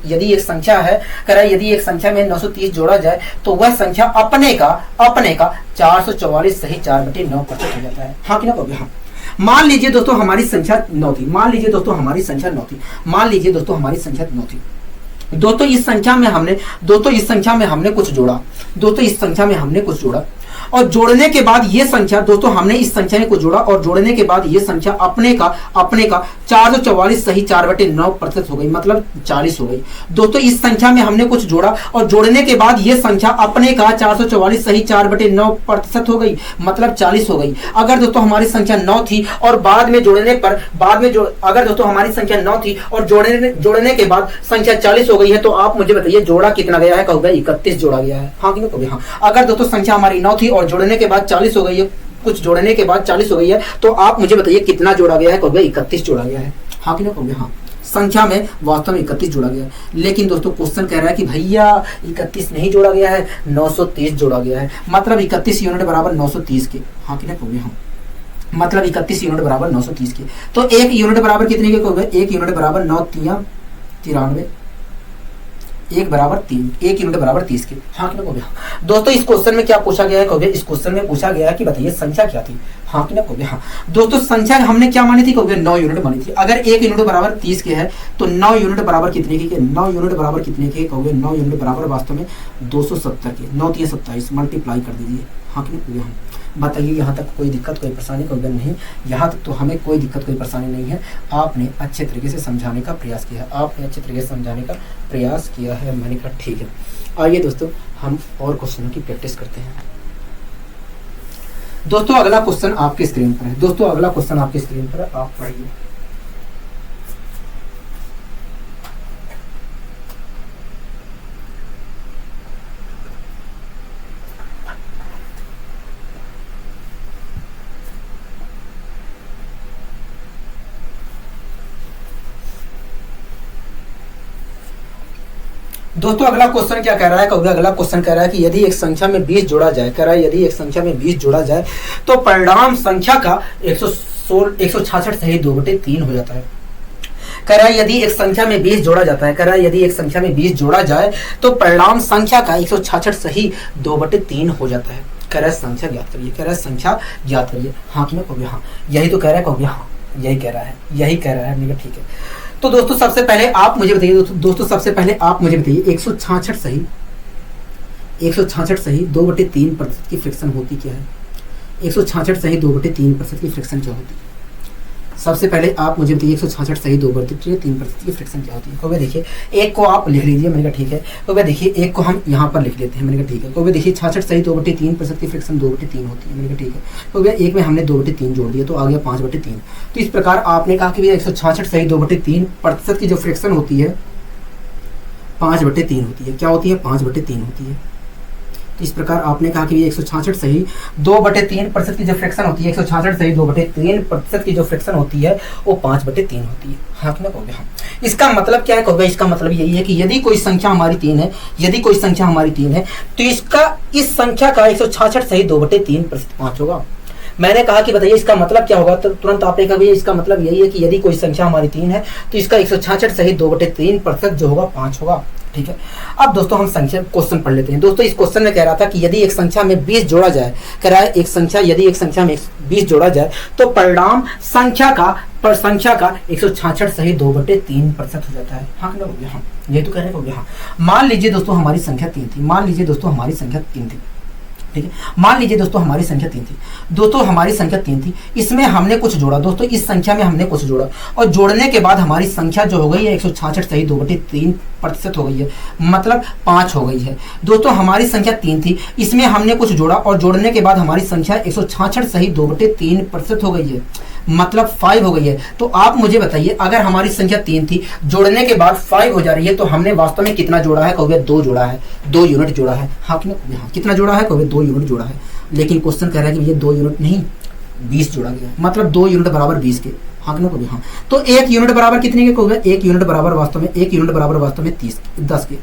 यदि एक संख्या है, कह रहा है यदि एक संख्या में 930 जोड़ा जाए तो वह संख्या अपने का 444 सही 4/9% हो जाता है। हाँ कि ना कहोगे हाँ। मान लीजिए दोस्तों हमारी संख्या 9 थी, मान लीजिए दोस्तों हमारी संख्या 9 थी, मान लीजिए दोस्तों हमारी संख्या 9 थी। दोस्तों इस संख्या में हमने कुछ जोड़ा, दोस्तों इस संख्या में हमने कुछ जोड़ा और जोड़ने के बाद ये संख्या, दोस्तों हमने इस संख्या में कुछ जोड़ा और जोड़ने के बाद ये संख्या अपने का 444 सही 4/9% हो गई, मतलब 40 हो गई। दोस्तों इस संख्या में हमने कुछ जोड़ा और जोड़ने के बाद ये संख्या अपने का 444 सही 4/9% हो गई, मतलब 40 हो गई। अगर दोस्तों हमारी संख्या 9 थी और बाद में जोड़ने पर अगर दोस्तों हमारी संख्या 9 थी और जोड़ने के बाद संख्या 40 हो गई है तो आप मुझे बताइए जोड़ा कितना गया है? कहोगे 31 जोड़ा गया है। हाँ कि नहीं कहोगे हाँ। अगर दोस्तों संख्या हमारी 9 थी और जोड़ने के बाद 40 हो गई है, कुछ जोड़ने के बाद 40 हो गई है, तो आप मुझे बताइए कितना जोड़ा गया है? कहोगे 31 जोड़ा गया है। हाँ कि नहीं कहोगे हाँ। संख्या में वास्तव में 31 जोड़ा गया है, लेकिन दोस्तों क्वेश्चन कह रहा है कि भैया 31 नहीं जोड़ा गया है, 930 जोड़ा गया है, मतलब 31 यूनिट बराबर 930 के। हाँ कि नहीं कहोगे हाँ, मतलब 31 यूनिट बराबर 930 के। तो 1 यूनिट बराबर कितने के कहोगे? 1 यूनिट बराबर 9 3 93, 1 बराबर 3, 1 यूनिट बराबर 30 के। हाँ कि ना कहोगे हाँ। दोस्तों इस क्वेश्चन में क्या पूछा गया है कहोगे? इस क्वेश्चन में पूछा गया है कि बताइए संख्या क्या थी। हाँ कि ना कहोगे हाँ। दोस्तों संख्या हमने क्या मानी थी कहोगे? 9 यूनिट मानी थी। अगर 1 यूनिट बराबर 30 के है तो 9 यूनिट बराबर कितने के? 9 यूनिट बराबर कितने के कहोगे? 9 यूनिट बराबर वास्तव में 270 के। 9 3 27 मल्टीप्लाई कर दीजिए। हाँ कि ना कहोगे हाँ। बताइए यहाँ तक कोई दिक्कत कोई परेशानी कहोगे? नहीं, यहाँ तक तो हमें कोई दिक्कत कोई परेशानी नहीं है। आपने अच्छे तरीके से समझाने का प्रयास किया, आपने अच्छे तरीके से समझाने का प्रयास किया है। मैंने कहा ठीक है। आइए दोस्तों हम और क्वेश्चनों की प्रैक्टिस करते हैं। दोस्तों अगला क्वेश्चन आपके स्क्रीन पर है, दोस्तों अगला क्वेश्चन आपके स्क्रीन पर है, आप पढ़िए। दोस्तों अगला क्वेश्चन क्या कह रहा है कहोगे? अगला क्वेश्चन कह रहा है कि यदि एक संख्या में 20 जोड़ा जाए, कह रहा है यदि एक संख्या में 20 जोड़ा जाए तो परिणाम संख्या का 166 सही 2/3 हो जाता है। कह रहा है यदि एक संख्या में 20 जोड़ा जाता है, कह रहा है यदि एक संख्या में 20 जोड़ा जाए तो परिणाम संख्या का 166 सही 2/3 हो जाता है। कह रहा है संख्या ज्ञात करिए, कह रहा है संख्या ज्ञात करिए। हाँ कि ना कहोगे हाँ, यही तो कह रहा है कहोगे हाँ, यही कह रहा है, यही कह रहा है। मैंने कहा ठीक है। तो दोस्तों सबसे पहले आप मुझे बताइए, दोस्तों सबसे पहले आप मुझे बताइए 166 सही 2/3% की फ्रैक्शन होती क्या है? 166 सही 2/3% की फ्रैक्शन क्या होती है? सबसे पहले आप मुझे बताइए 166 सही 2/3% की फ्रैक्शन क्या होती है? कहोगे देखिए एक को आप लिख लीजिए। मैंने कहा ठीक है। कहोगे देखिए एक को हम यहाँ पर लिख लेते हैं। मैंने कहा ठीक है। कहोगे देखिए 66 सही 2/3% की फ्रैक्शन 2/3 होती है। मैंने कहा ठीक है। कहोगे एक में हमने 2/3 जोड़ दिया तो आ गया 5/3। तो इस प्रकार आपने कहा कि 166 सही 2/3% की जो फ्रैक्शन होती है 5/3 होती है। क्या होती है? 5/3 होती है। तो इस प्रकार आपने कहा कि ये 166 सही 2/3% की जो फ्रैक्शन होती है, 166 सही 2/3% की जो फ्रैक्शन होती है वो 5/3 होती है। हाँ कि ना कहोगे? हाँ। इसका मतलब क्या है कहोगे? इसका मतलब यही है कि यदि कोई संख्या हमारी 3 है, यदि कोई संख्या हमारी 3 है तो इसका इस संख्या का 166 सही 2/3% 5 होगा। मैंने कहा कि बताइए इसका मतलब क्या होगा, तो तुरंत आपने कहा भैया इसका मतलब यही है कि यदि कोई संख्या हमारी 3 है तो इसका 166 सही 2/3% जो होगा 5 होगा। ठीक है। अब दोस्तों हम संख्या क्वेश्चन पढ़ लेते हैं। दोस्तों इस क्वेश्चन में कह रहा था कि यदि एक संख्या में 20 जोड़ा जाए, कह रहा है यदि एक संख्या में 20 जोड़ा जाए तो परिणाम संख्या का 166 सही 2/3% हो जाता है। हाँ क्या हो गया? हाँ, ये तो कहने को गया। हाँ, मान लीजिए दोस्तों हमारी संख्या 3 थी, मान लीजिए दोस्तों हमारी संख्या 3 थी। ठीक है, मान लीजिए दोस्तों हमारी संख्या 3 थी। दोस्तों हमारी संख्या 3 थी, इसमें हमने कुछ जोड़ा। दोस्तों इस संख्या में हमने कुछ जोड़ा और जोड़ने के बाद हमारी संख्या जो हो गई है 166 सही 2/3% हो गई है, मतलब 5 हो गई है। दोस्तों हमारी संख्या 3 थी, इसमें हमने कुछ जोड़ा और जोड़ने के बाद हमारी संख्या 166 सही 2/3% हो गई है, मतलब 5 हो गई है। तो आप मुझे बताइए अगर हमारी संख्या 3 थी, जोड़ने के बाद 5 हो जा रही है तो हमने वास्तव में कितना जोड़ा है? कहोगे 2 जोड़ा है, 2 यूनिट जोड़ा है। हाँ कि नहीं? हाँ, कितना जोड़ा है? कहोगे 2 यूनिट जोड़ा है। लेकिन क्वेश्चन कह रहा है कि ये 2 यूनिट नहीं 20 जोड़ा गया, मतलब 2 यूनिट बराबर 20 के। हाँ कि नहीं? हाँ, तो 1 यूनिट बराबर कितने के? कहोगे 1 यूनिट बराबर वास्तव में 1 यूनिट बराबर वास्तव में 10 के।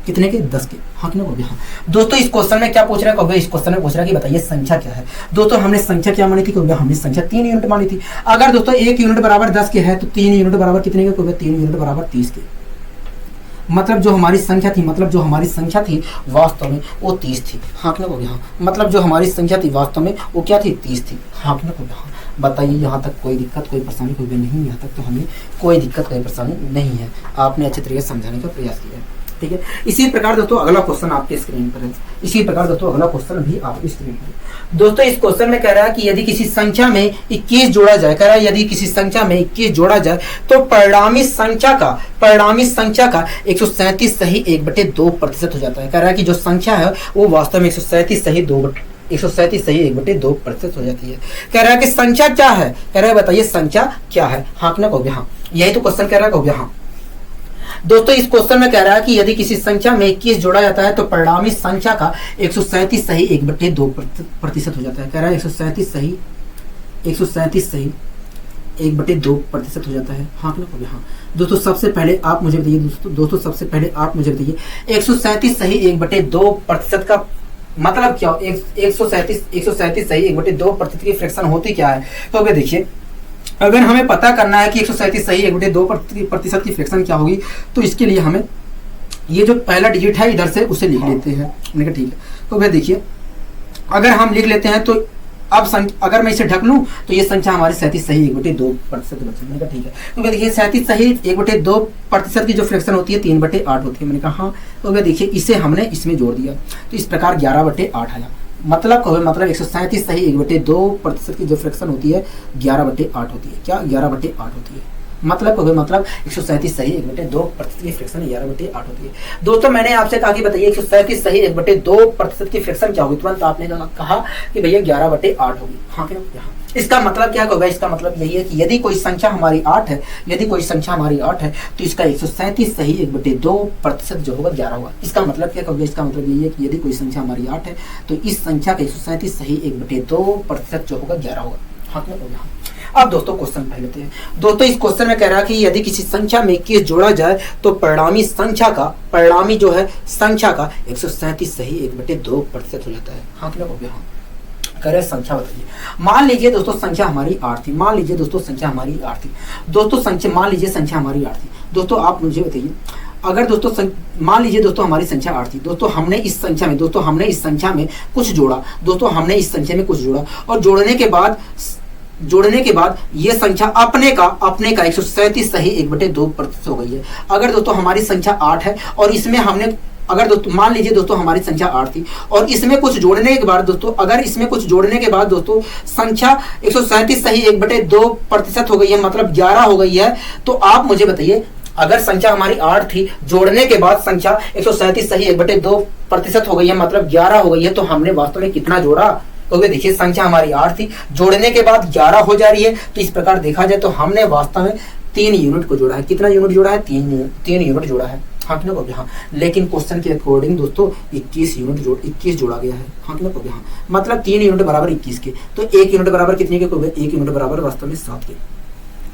कितने के? 10 के। हाँ कि नहीं? हाँ। दोस्तों इस क्वेश्चन में क्या पूछ रहा है? कहोगे इस क्वेश्चन में पूछ रहा है कि बताइए संख्या क्या है। दोस्तों हमने संख्या क्या मानी थी? कहोगे हमने संख्या 3 यूनिट मानी थी। अगर दोस्तों 1 यूनिट बराबर 10 के है तो 3 यूनिट बराबर कितने के? कहोगे 3 यूनिट बराबर 30 के। मतलब जो हमारी संख्या थी वास्तव में वो 30 थी। हाँ कि नहीं? हाँ, मतलब जो हमारी संख्या थी वास्तव में वो क्या थी? 30 थी। हाँ कि नहीं? हाँ। बताइए यहाँ तक कोई दिक्कत कोई परेशानी कोई भी नहीं? यहाँ तक तो हमें कोई दिक्कत कोई परेशानी नहीं है, आपने अच्छे तरीके से समझाने का प्रयास किया है। ठीक है, इसी प्रकार दोस्तों अगला क्वेश्चन आपके स्क्रीन पर है। इसी प्रकार दोस्तों अगला क्वेश्चन भी आपकी स्क्रीन पर है। दोस्तों इस क्वेश्चन में कह रहा है कि यदि किसी संख्या में 21 जोड़ा जाए, कह रहा है यदि किसी संख्या में 21 जोड़ा जाए तो परिणामी संख्या का 137 सही 1/2% हो जाता है। कह रहा है कि जो संख्या है वो वास्तव में 137 सही 1/2% हो जाती है। कह रहा है कि संख्या क्या है? कह रहा है बताइए संख्या क्या है? हाँ ना कहोगे? हाँ, यही तो क्वेश्चन कह रहा है। कहोगे हाँ। दोस्तों इस क्वेश्चन में कह रहा है कि यदि किसी संख्या में 21 जोड़ा जाता है तो परिणामी संख्या का 137 सही 1/2% हो जाता है। कह रहा है 137 सही 1/2% हो जाता है। हाँ ना कहोगे? हाँ। दोस्तों सबसे पहले आप मुझे बताइए 137 सही 1/2% का मतलब क्या? 137 सही 1/2% की फ्रैक्शन होती क्या है? तो अभी देखिए, अगर हमें पता करना है कि 137 सही 1/2% की फ्रैक्शन क्या होगी तो इसके लिए हमें ये जो पहला डिजिट है इधर से उसे लिख लेते हैं। मैंने कहा ठीक है, तो भाई देखिए अगर हम लिख लेते हैं तो अब अगर मैं इसे ढक लूं तो ये संख्या हमारी 37 सही 1/2% बचेगी। मैंने कहा ठीक है, तो भाई देखिए 37 सही 1/2% की जो फ्रैक्शन होती है 3/8 होती है। मैंने कहा हाँ, तो भाई देखिए इसे हमने इसमें जोड़ दिया तो इस प्रकार 11/8 आया। मतलब 137 सही 1/2% की जो फ्रैक्शन होती है 11/8 होती है। क्या? 11/8 होती है। मतलब 137 सही 1/2% की फ्रैक्शन 11/8 होती है। दोस्तों मैंने आपसे कहा कि बताइए 137 सही 1/2% की फ्रैक्शन क्या होगी? तुरंत आपने कहा कि भैया 11/8 होगी। हाँ क्या? यहाँ इसका मतलब क्या होगा? इसका मतलब यही है कि यदि कोई संख्या हमारी 8 है, तो इसका 137 सही 1/2% जो होगा 11 होगा। इसका मतलब क्या होगा? इसका मतलब यही है कि यदि कोई संख्या हमारी 8 है तो इस संख्या का 137 सही 1/2% जो होगा 11 होगा। हाँ क्या होगा? अब दोस्तों क्वेश्चन पढ़ लेते हैं। दोस्तों इस क्वेश्चन में कह रहा है कि यदि किसी संख्या में 21 जोड़ा जाए तो परिणामी जो है संख्या का 137 सही 1/2% हो जाता है। हाँ क्या होगा? हाँ। कह रहे संख्या बताइए। मान लीजिए दोस्तों संख्या हमारी 8 थी। मान लीजिए दोस्तों संख्या हमारी 8 थी। दोस्तों आप मुझे बताइए, अगर दोस्तों मान लीजिए दोस्तों हमारी संख्या 8 थी। दोस्तों हमने इस संख्या में कुछ जोड़ा और जोड़ने के बाद ये संख्या अपने का 137 सही 1/2% हो गई है। अगर दोस्तों हमारी संख्या 8 है और इसमें हमने मान लीजिए दोस्तों हमारी संख्या 8 थी और इसमें कुछ जोड़ने के बाद दोस्तों संख्या 137 सही 1/2% हो गई है, मतलब 11 हो गई है। तो आप मुझे बताइए अगर संख्या हमारी 8 थी, जोड़ने के बाद संख्या 137 सही 1/2% हो गई है, मतलब 11 हो गई है, तो हमने वास्तव में कितना जोड़ा? तो देखिए संख्या हमारी 8 थी, जोड़ने के बाद 11 हो जा रही है, तो इस प्रकार देखा जाए तो हमने वास्तव में 3 यूनिट को जोड़ा है। कितना यूनिट जोड़ा है? 3 यूनिट जोड़ा है। हाँ कि ना कहोगे हाँ। लेकिन क्वेश्चन के अकॉर्डिंग दोस्तों 21 जोड़ा गया है। हाँ कि ना कहोगे हाँ। मतलब 3 यूनिट बराबर 21 के, तो 1 यूनिट बराबर कितने के कहोगे? 1 यूनिट बराबर वास्तव में 7 के।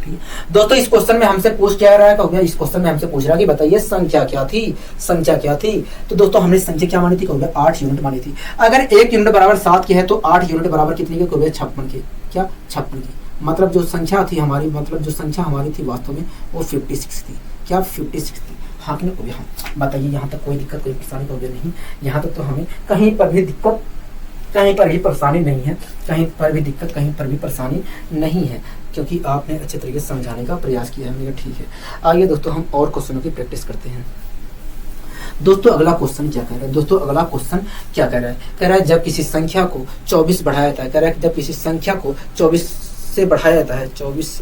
ठीक है दोस्तों, इस क्वेश्चन में हमसे पूछ क्या रहा है कहोगे? इस क्वेश्चन में हमसे पूछ रहा है कि बताइए संख्या क्या थी, संख्या क्या थी। तो दोस्तों हमने संख्या क्या मानी थी कहोगे? 8 यूनिट मानी थी। अगर 1 यूनिट बराबर 7 के है तो 8 यूनिट बराबर कितने के कहोगे? 56 के। क्या? 56 के। मतलब जो संख्या थी हमारी, मतलब जो संख्या हमारी थी वास्तव में वो 56 थी। क्या? 56 थी। हाँ कि नहीं? हाँ। बताइए यहाँ तक कोई दिक्कत, कोई परेशानी कहोगे? नहीं। यहाँ तक तो हमें कहीं पर भी दिक्कत, कहीं पर भी परेशानी नहीं है, कहीं पर भी दिक्कत, कहीं पर भी परेशानी नहीं है, क्योंकि आपने अच्छे तरीके से समझाने का प्रयास किया है। मैंने कहा ठीक है। आइए दोस्तों हम और क्वेश्चनों की प्रैक्टिस करते हैं। दोस्तों अगला क्वेश्चन क्या कह रहा है? दोस्तों अगला क्वेश्चन क्या कह रहा है? कह रहा है जब किसी संख्या को 24 बढ़ाया जाता है, कह रहा है कि जब किसी संख्या को 24 से बढ़ाया जाता है, 24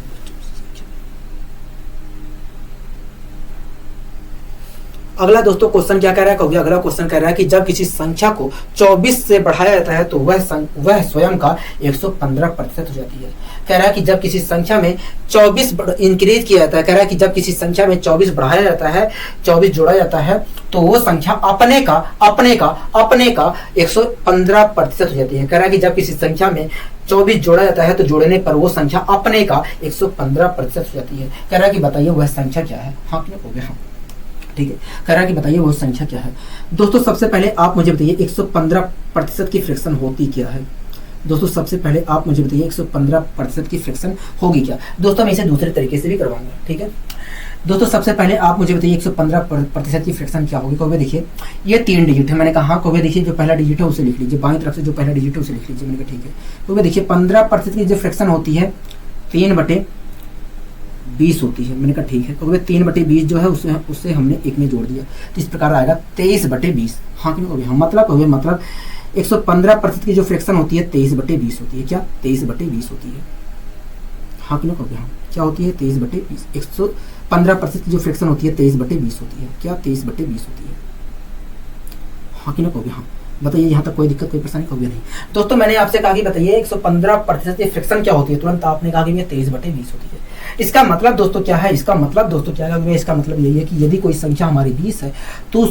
अगला दोस्तों क्वेश्चन क्या कह रहा है कहोगे? अगला क्वेश्चन कह रहा है कि जब किसी संख्या को 24 से बढ़ाया जाता है तो वह स्वयं का 115% हो जाती है। कह रहा है कि जब किसी संख्या में 24 इंक्रीज किया जाता है, कह रहा है कि जब किसी संख्या में 24 बढ़ाया जाता है, 24 जोड़ा जाता है तो वो संख्या अपने का 115% हो जाती है। कह रहा है कि जब किसी संख्या में 24 जोड़ा जाता है तो जोड़ने पर वो संख्या अपने का 115% हो जाती है। कह रहा है कि बताइए वह संख्या क्या है? हाँ कि नहीं? हाँ ठीक है। कह रहा है कि बताइए वो संख्या क्या है? दोस्तों सबसे पहले आप मुझे बताइए 115% की फ्रैक्शन होती क्या है? दोस्तों सबसे पहले आप मुझे बताइए 115% की फ्रैक्शन होगी क्या? दोस्तों मैं इसे दूसरे तरीके से भी करवाऊंगा। ठीक है दोस्तों, सबसे पहले आप मुझे बताइए 115% की फ्रैक्शन क्या होगी? कहोगे देखिए ये 3 डिजिट है। मैंने कहा हाँ। कहोगे देखिए जो पहला डिजिट है उसे लिख लीजिए, बाईं तरफ से जो पहला डिजिट है उसे लिख लीजिए। मैंने कहा ठीक है। कहोगे देखिए 15% की जो फ्रैक्शन होती है 3/20 होती है। मैंने कहा ठीक है। कहोगे 3/20 जो है उससे हमने 1 में जोड़ दिया, तो इस प्रकार आएगा 23/20। हाँ कि नहीं? हाँ। मतलब 115% की जो फ्रैक्शन होती है 23/20 होती है। क्या? 23/20 होती है। हाँ कि नहीं? हाँ। क्या होती है? 23/20। 115% की जो फ्रैक्शन होती है 23/20 होती है। क्या? 23/20 होती है। हाँ कि नहीं? हाँ। बताइए यहाँ तक कोई दिक्कत, कोई परेशानी कहोगे? नहीं। दोस्तों मैंने आपसे कहा कि बताइए 115% की फ्रैक्शन क्या होती है, तुरंत आपने कहा कि ये 23/20 होती है। इसका मतलब दोस्तों क्या है? इसका मतलब दोस्तों क्या है? इसका मतलब यही है कि यदि कोई संख्या हमारी 20 है तो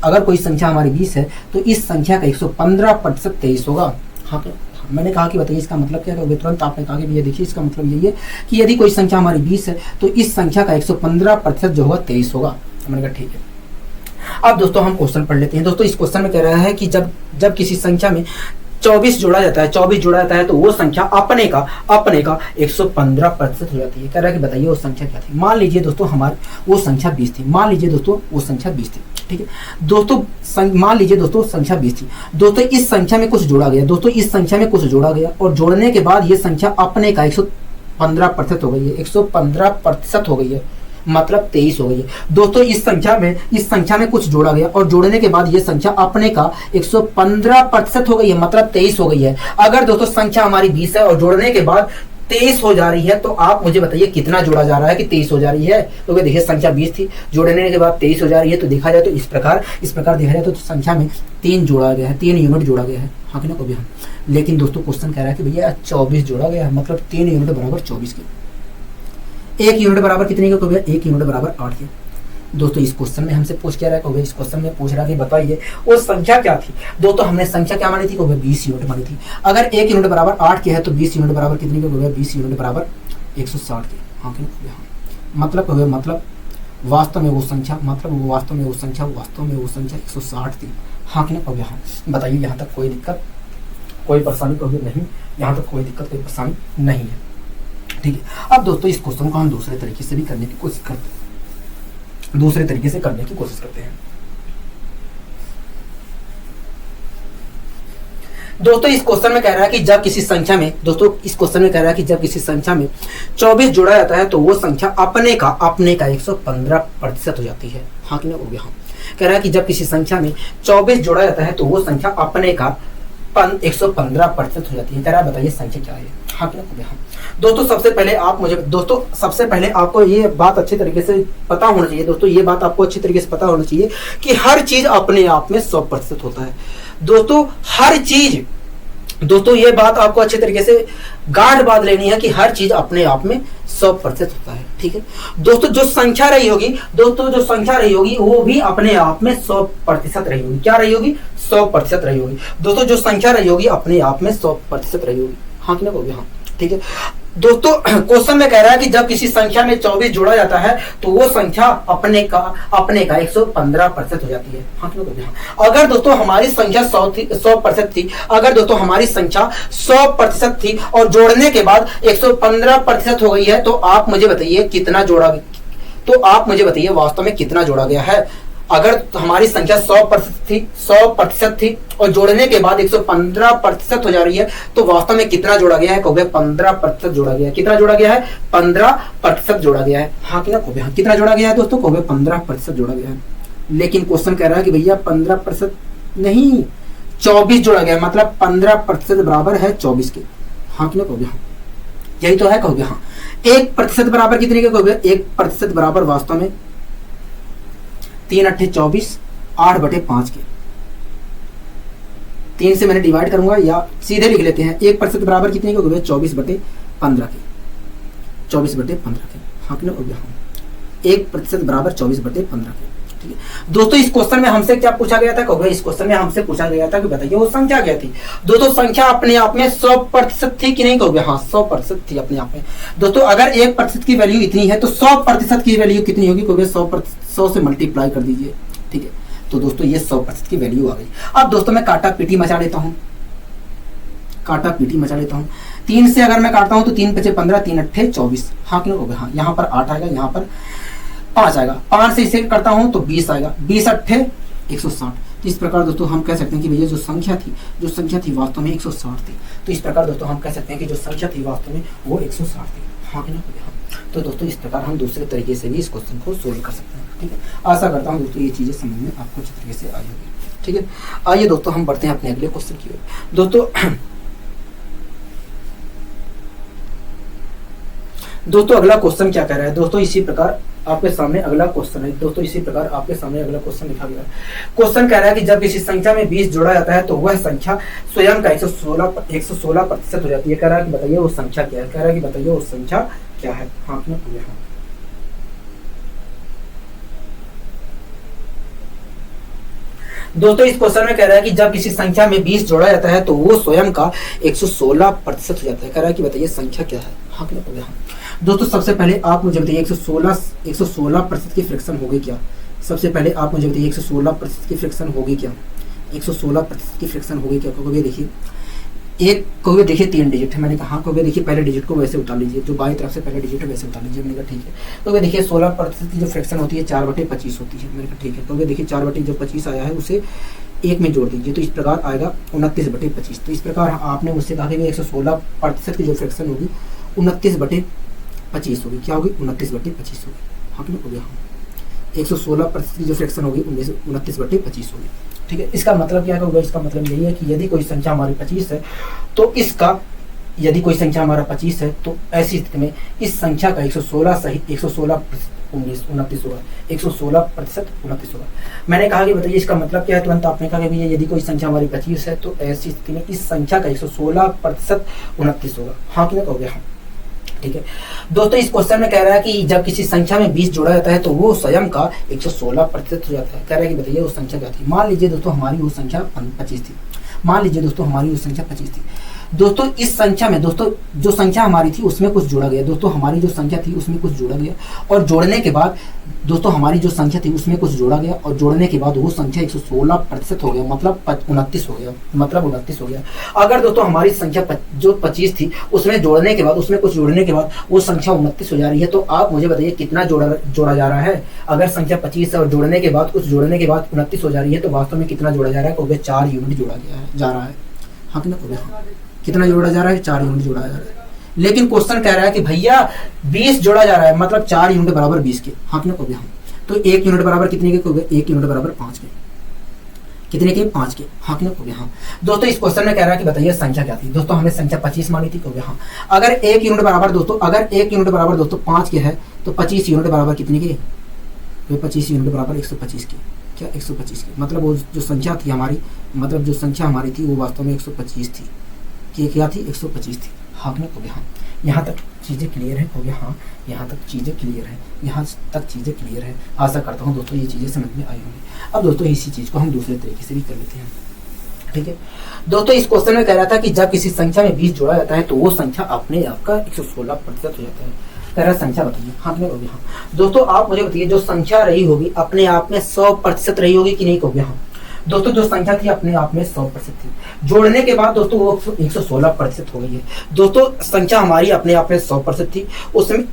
अगर कोई संख्या हमारी 20 है तो इस संख्या का 115% 23 होगा। हाँ तो मैंने कहा कि बताइए इसका मतलब क्या है? तुरंत आपने कहा कि भैया देखिए इसका मतलब यही है कि यदि कोई संख्या हमारी 20 है तो इस संख्या का 115% जो होगा 23 होगा। मैंने कहा ठीक है। अब दोस्तों हम क्वेश्चन पढ़ लेते हैं। दोस्तों इस क्वेश्चन में कह रहा है कि जब किसी संख्या में 24 जोड़ा जाता है, 24 जोड़ा जाता है तो वो संख्या अपने का 115% हो जाती है। कह रहा है कि बताइए वो संख्या क्या थी? मान लीजिए दोस्तों हमारी वो संख्या 20 थी। मान लीजिए दोस्तों वो संख्या 20 थी। ठीक है दोस्तों, मान लीजिए दोस्तों संख्या 20 थी। दोस्तों इस संख्या में कुछ जोड़ा गया, दोस्तों इस संख्या में कुछ जोड़ा गया और जोड़ने के बाद ये संख्या अपने का 115% हो गई है। 115% हो गई है, मतलब 23 हो गई है। दोस्तों इस संख्या में कुछ जोड़ा गया और जोड़ने के बाद ये संख्या अपने का 115% हो गई है, मतलब 23 हो गई है। अगर दोस्तों संख्या हमारी 20 है और जोड़ने के बाद 23 हो जा रही है तो आप मुझे बताइए कितना जोड़ा जा रहा है कि 23 हो जा रही है? तो देखिए संख्या 20 थी, जोड़ने के बाद 23 हो जा रही है, तो देखा जाए तो इस प्रकार देखा जाए तो संख्या में 3 जोड़ा गया है, 3 यूनिट जोड़ा गया है। हाँ कि ना? कभी हाँ। लेकिन दोस्तों क्वेश्चन कह रहा है कि भैया 24 जोड़ा गया है, मतलब 3 यूनिट बराबर 24 के। 1 यूनिट बराबर कितने का? कहोगे 1 यूनिट बराबर 8 के। दोस्तों इस क्वेश्चन में हमसे पूछ क्या रहा है? कहोगे इस क्वेश्चन में पूछ रहा है कि बताइए वो संख्या क्या थी? दोस्तों हमने संख्या क्या मानी थी? कहोगे 20 यूनिट मानी थी। अगर 1 यूनिट बराबर 8 के है तो 20 यूनिट बराबर कितने के? कहोगे 20 यूनिट बराबर 160 के। हाँ कि नहीं? मतलब कहोगे वास्तव में वो संख्या 160 थी। हाँ कि नहीं? कहोगे हाँ। बताइए यहाँ तक कोई दिक्कत, कोई परेशानी? कहोगे नहीं। यहाँ तक कोई दिक्कत, कोई परेशानी नहीं है। ठीक है। अब दोस्तों इस क्वेश्चन को हम दूसरे तरीके से भी करने की कोशिश करते हैं, दोस्तों इस क्वेश्चन में कह रहा है कि जब किसी संख्या में 24 जोड़ा जाता है तो वो संख्या अपने का 115% हो जाती है। हाँ कि नहीं? हो गया। हाँ। कह रहा है कि जब किसी संख्या में 24 जोड़ा जाता है तो वो संख्या अपने का 115% हो जाती है। कह रहा है बताइए संख्या क्या है? हाँ कि नहीं? हाँ। दोस्तों सबसे पहले आपको ये बात अच्छे तरीके से पता होना चाहिए। दोस्तों ये बात आपको अच्छी तरीके से पता होना चाहिए कि हर चीज अपने आप में 100% होता है। दोस्तों हर चीज, दोस्तों ये बात आपको अच्छे तरीके से गांठ बांध लेनी है कि हर चीज अपने आप में 100% होता है। ठीक है दोस्तों, जो संख्या रही होगी दोस्तों, जो संख्या रही होगी वो भी अपने आप में 100% रही होगी। क्या रही होगी? 100% रही होगी। दोस्तों जो संख्या रही होगी अपने आप में 100% रही होगी। हाँ कि नहीं? हाँ ठीक है दोस्तों, क्वेश्चन में कह रहा है कि जब किसी संख्या में 24 जोड़ा जाता है तो वो संख्या अपने का 115% हो जाती है। हाँ कि नहीं? हाँ। अगर दोस्तों हमारी संख्या 100% थी, अगर दोस्तों हमारी संख्या 100% थी और जोड़ने के बाद 115% हो गई है, तो आप मुझे बताइए कितना जोड़ा, तो आप मुझे बताइए वास्तव में कितना जोड़ा गया है। अगर हमारी संख्या 100% थी और जोड़ने के बाद 115% हो जा रही है, तो वास्तव में कितना जोड़ा गया है? कहोगे 15% जोड़ा गया है। कितना जोड़ा गया है? 15% जोड़ा गया है। हाँ कि ना? कहोगे हाँ। कितना जोड़ा गया है दोस्तों? कहोगे 15% जोड़ा गया है। लेकिन क्वेश्चन कह रहा है कि भैया 15% नहीं, 24 जोड़ा गया है, मतलब 15% बराबर है 24 के। हाँ कि ना? कहोगे हाँ। यही तो है। कहोगे हाँ। 1% बराबर कितने के? कहोगे 1% बराबर वास्तव में 3 अट्ठे 24, 8/5 के। 3 से मैंने डिवाइड करूंगा या सीधे लिख लेते हैं। 1% बराबर कितने के? 24/15 के। 24/15 के। हाँ कि नहीं? हाँ। 1% बराबर 24/15 के। ठीक है दोस्तों, इस क्वेश्चन में हमसे क्या पूछा गया था? कहोगे इस क्वेश्चन में हमसे पूछा गया था कि बताइए वो संख्या क्या थी। दोस्तों संख्या अपने आप में 100% थी कि नहीं? कहोगे हाँ 100% थी अपने आप में। दोस्तों अगर 1% की वैल्यू इतनी है तो 100% की वैल्यू कितनी होगी? कहोगे 100 से मल्टीप्लाई कर दीजिए। ठीक है, तो दोस्तों ये 100% की वैल्यू आ गई। अब दोस्तों मैं काटा पीटी मचा लेता हूँ, काटा पीटी मचा लेता हूँ। 3 से अगर मैं काटता हूँ तो 3 × 5 = 15, 3 अट्ठे 24। हाँ कि नहीं? हाँ। यहाँ पर 8 आएगा, यहाँ पर 5 आएगा। 5 से इसे करता हूँ तो 20 आएगा। 20 अट्ठे 160। तो इस प्रकार दोस्तों हम कह सकते हैं कि भैया जो संख्या थी वास्तव में 160 थी। तो इस प्रकार दोस्तों हम कह सकते हैं कि जो संख्या थी वास्तव में वो 160 थी। हाँ कि नहीं? हाँ। तो दोस्तों इस प्रकार हम दूसरे तरीके से भी इस क्वेश्चन को सोल्व कर सकते हैं। ठीक है, आशा करता हूँ दोस्तों ये चीजें समझ में आपको अच्छी तरीके से आई होगी। ठीक है, आइए दोस्तों हम बढ़ते हैं अपने अगले क्वेश्चन की ओर। दोस्तों अगला क्वेश्चन क्या कह रहा है? दोस्तों इसी प्रकार आपके सामने अगला क्वेश्चन है। दोस्तों इसी प्रकार आपके सामने अगला क्वेश्चन लिखा गया है। क्वेश्चन कह रहा है कि जब किसी संख्या में 20 जोड़ा जाता है तो वह संख्या स्वयं का 116% हो जाती है। कह रहा है कि बताइए वो संख्या क्या है? कह रहा है कि बताइए वो संख्या क्या है? हाँ कि नहीं? हाँ। दोस्तों इस क्वेश्चन में कह रहा है कि जब किसी संख्या में 20 जोड़ा जाता है तो वो स्वयं का 116% हो जाता है। कह रहा है कि बताइए संख्या क्या है? हाँ कि नहीं? हाँ। दोस्तों सबसे पहले आप मुझे बताइए 116% की फ्रैक्शन होगी क्या? सबसे पहले आप मुझे बताइए 116% की फ्रैक्शन होगी क्या? 116% की फ्रैक्शन होगी क्या? कहोगे देखिए एक, कहोगे देखिए 3 डिजिट है। मैंने कहा कहोगे देखिए पहले डिजिट को वैसे उतार लीजिए, जो बाईं तरफ से पहले डिजिट है वैसे उतार लीजिए। मैंने कहा ठीक है। कहोगे देखिए 16% की जो फ्रैक्शन होती है 4/25 होती है। मैंने कहा ठीक है। कहोगे देखिए 4/25 आया है, उसे 1 में जोड़ दीजिए तो इस प्रकार आएगा 29/25। तो इस प्रकार आपने मुझसे कहा कि 116% की जो फ्रैक्शन होगी 29/25 होगी। क्या होगी? 29/25 होगी। हाँ कि नहीं? हाँ। 116% की जो फ्रैक्शन होगी 29/25 होगी। ठीक है, इसका मतलब क्या होगा? इसका मतलब यही है कि यदि कोई संख्या हमारी 25 है तो इसका, यदि कोई संख्या हमारा 25 है तो ऐसी स्थिति में इस संख्या का 116 सहित 116 29 होगा। 116% 29 होगा। मैंने कहा कि बताइए इसका मतलब क्या है? तुरंत आपने कहा कि भैया यदि कोई संख्या हमारी 25 है तो ऐसी स्थिति में इस संख्या का 116% 29 होगा। हाँ कि नहीं? कहोगे हाँ। ठीक है दोस्तों, इस क्वेश्चन में कह रहा है कि जब किसी संख्या में 20 जोड़ा जाता है तो वो स्वयं का 116% हो जाता है। कह रहा है कि बताइए वो संख्या क्या थी? मान लीजिए दोस्तों हमारी वो संख्या 25 थी। मान लीजिए दोस्तों हमारी वो संख्या 25 थी। दोस्तों इस संख्या में दोस्तों जो संख्या हमारी थी उसमें कुछ जोड़ा गया। दोस्तों हमारी जो संख्या थी उसमें कुछ जोड़ा गया और जोड़ने के बाद दोस्तों हमारी जो संख्या थी उसमें कुछ जोड़ा गया और जोड़ने के बाद वो संख्या 116% हो गया, मतलब 29 हो गया, मतलब 29 हो गया। अगर दोस्तों हमारी संख्या जो 25 थी उसमें जोड़ने के बाद, उसमें कुछ जोड़ने के बाद वो संख्या 29 हो जा रही है, तो आप मुझे बताइए कितना जोड़ा जा रहा है? अगर संख्या 25 है और जोड़ने के बाद, कुछ जोड़ने के बाद 29 हो जा रही है तो वास्तव में कितना जोड़ा जा रहा है? कहोगे 4 यूनिट जोड़ा जा रहा है। हाँ कि नहीं? कितना जोड़ा जा रहा है? 4 यूनिट जोड़ा जा रहा है। लेकिन क्वेश्चन कह रहा है कि भैया 20 जोड़ा जा रहा है, मतलब 4 यूनिट बराबर 20 के। हाँ कि नहीं? हाँ। तो 1 यूनिट बराबर कितने के? कहोगे 1 यूनिट बराबर 5 के। कितने के? 5 के। हाँ कि नहीं? हाँ। दोस्तों इस क्वेश्चन में कह रहा है कि बताइए संख्या क्या थी? दोस्तों हमने संख्या 25 मानी थी। कहोगे हाँ। अगर 1 यूनिट बराबर दोस्तों, अगर 1 यूनिट बराबर दोस्तों 5 के है तो 25 यूनिट बराबर कितने के? 25 यूनिट बराबर 125 के। क्या? 125 के। मतलब वो जो संख्या थी हमारी, मतलब जो संख्या हमारी थी वो वास्तव में 125 थी। क्या थी? 125 थी। हाँ कि नहीं? हाँ। यहाँ तक चीज़ें क्लियर है? हो गया हाँ, यहाँ तक चीज़ें क्लियर है, यहाँ तक चीज़ें क्लियर है। आशा करता हूँ दोस्तों ये चीज़ें समझ में आई होंगी। अब दोस्तों इसी चीज़ को हम दूसरे तरीके से भी कर लेते हैं, ठीक है। दोस्तों इस क्वेश्चन में कह रहा था कि जब किसी संख्या में 20 जोड़ा जाता है तो वो संख्या अपने आप का 116% हो जाता है। कह रहा संख्या बताइए, हाँ नहीं होगी हाँ। दोस्तों आप मुझे बताइए जो संख्या रही होगी अपने आप में 100% रही होगी कि नहीं होगी? हाँ दोस्तों जो संख्या थी अपने आप में 100% थी, जोड़ने के बाद दोस्तों वो 116% हो गई है। दोस्तों संख्या हमारी अपने आप में 100% थी, उसमें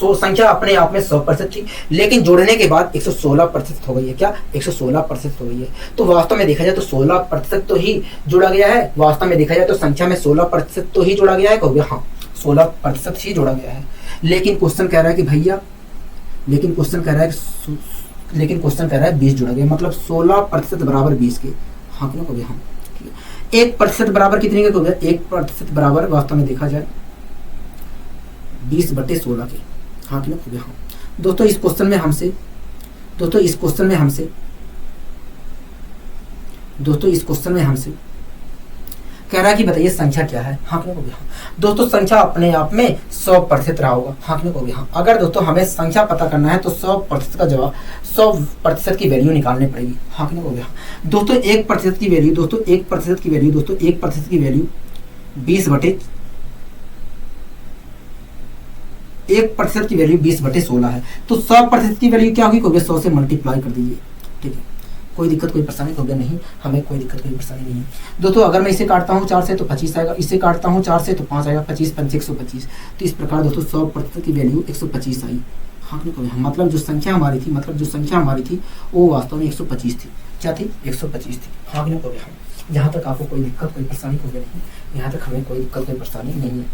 संख्या अपने आप में 100% थी, लेकिन जोड़ने के बाद 116% हो गई है। क्या 116% हो गई है? तो वास्तव में देखा जाए तो 16% तो ही जोड़ा गया है। वास्तव में देखा जाए तो संख्या में 16% तो ही जोड़ा गया है। कहोगे हाँ 16% ही जोड़ा गया है। लेकिन क्वेश्चन कह रहा है कि भैया, लेकिन क्वेश्चन कह रहा है 20 जोड़ा गया, मतलब 16% बराबर 20 के। हाँ क्यों कहोगे हाँ। 1% बराबर कितने के कहोगे? 1% बराबर वास्तव में देखा जाए 20/16 के। हाँ क्यों कहोगे हाँ। दोस्तों इस क्वेश्चन में हमसे कह रहा है कि बताइए संख्या क्या है? हाँ क्यों कहोगे हाँ। दोस्तों संख्या अपने आप में 100% रहा होगा। हाँ क्यों कहोगे हाँ। अगर दोस्तों हमें संख्या पता करना है तो 100% का जवाब 100% की वैल्यू निकालनी पड़ेगी। हाँ क्यों कहोगे हाँ। दोस्तों 1% की वैल्यू 1% की वैल्यू 1% की वैल्यू 20/16 है। तो 100% की वैल्यू क्या होगी? कहोगे 100 से मल्टीप्लाई कर दीजिए, ठीक है। कोई दिक्कत कोई परेशानी हो गया? नहीं, हमें कोई दिक्कत कोई परेशानी नहीं है। दोस्तों अगर मैं इसे काटता हूँ 4 से तो 25 आएगा, इसे काटता हूँ 4 से तो 5 आएगा, 25 5 125। तो इस प्रकार दोस्तों 100% की वैल्यू 125 आई। हाँ मतलब जो संख्या हमारी थी वो वास्तव में 125 थी। क्या थी? 125 थी। हाँ नहीं कहोगे हाँ। यहाँ तक आपको कोई दिक्कत कोई परेशानी हो गया नहीं, यहाँ तक हमें कोई दिक्कत कोई परेशानी नहीं है।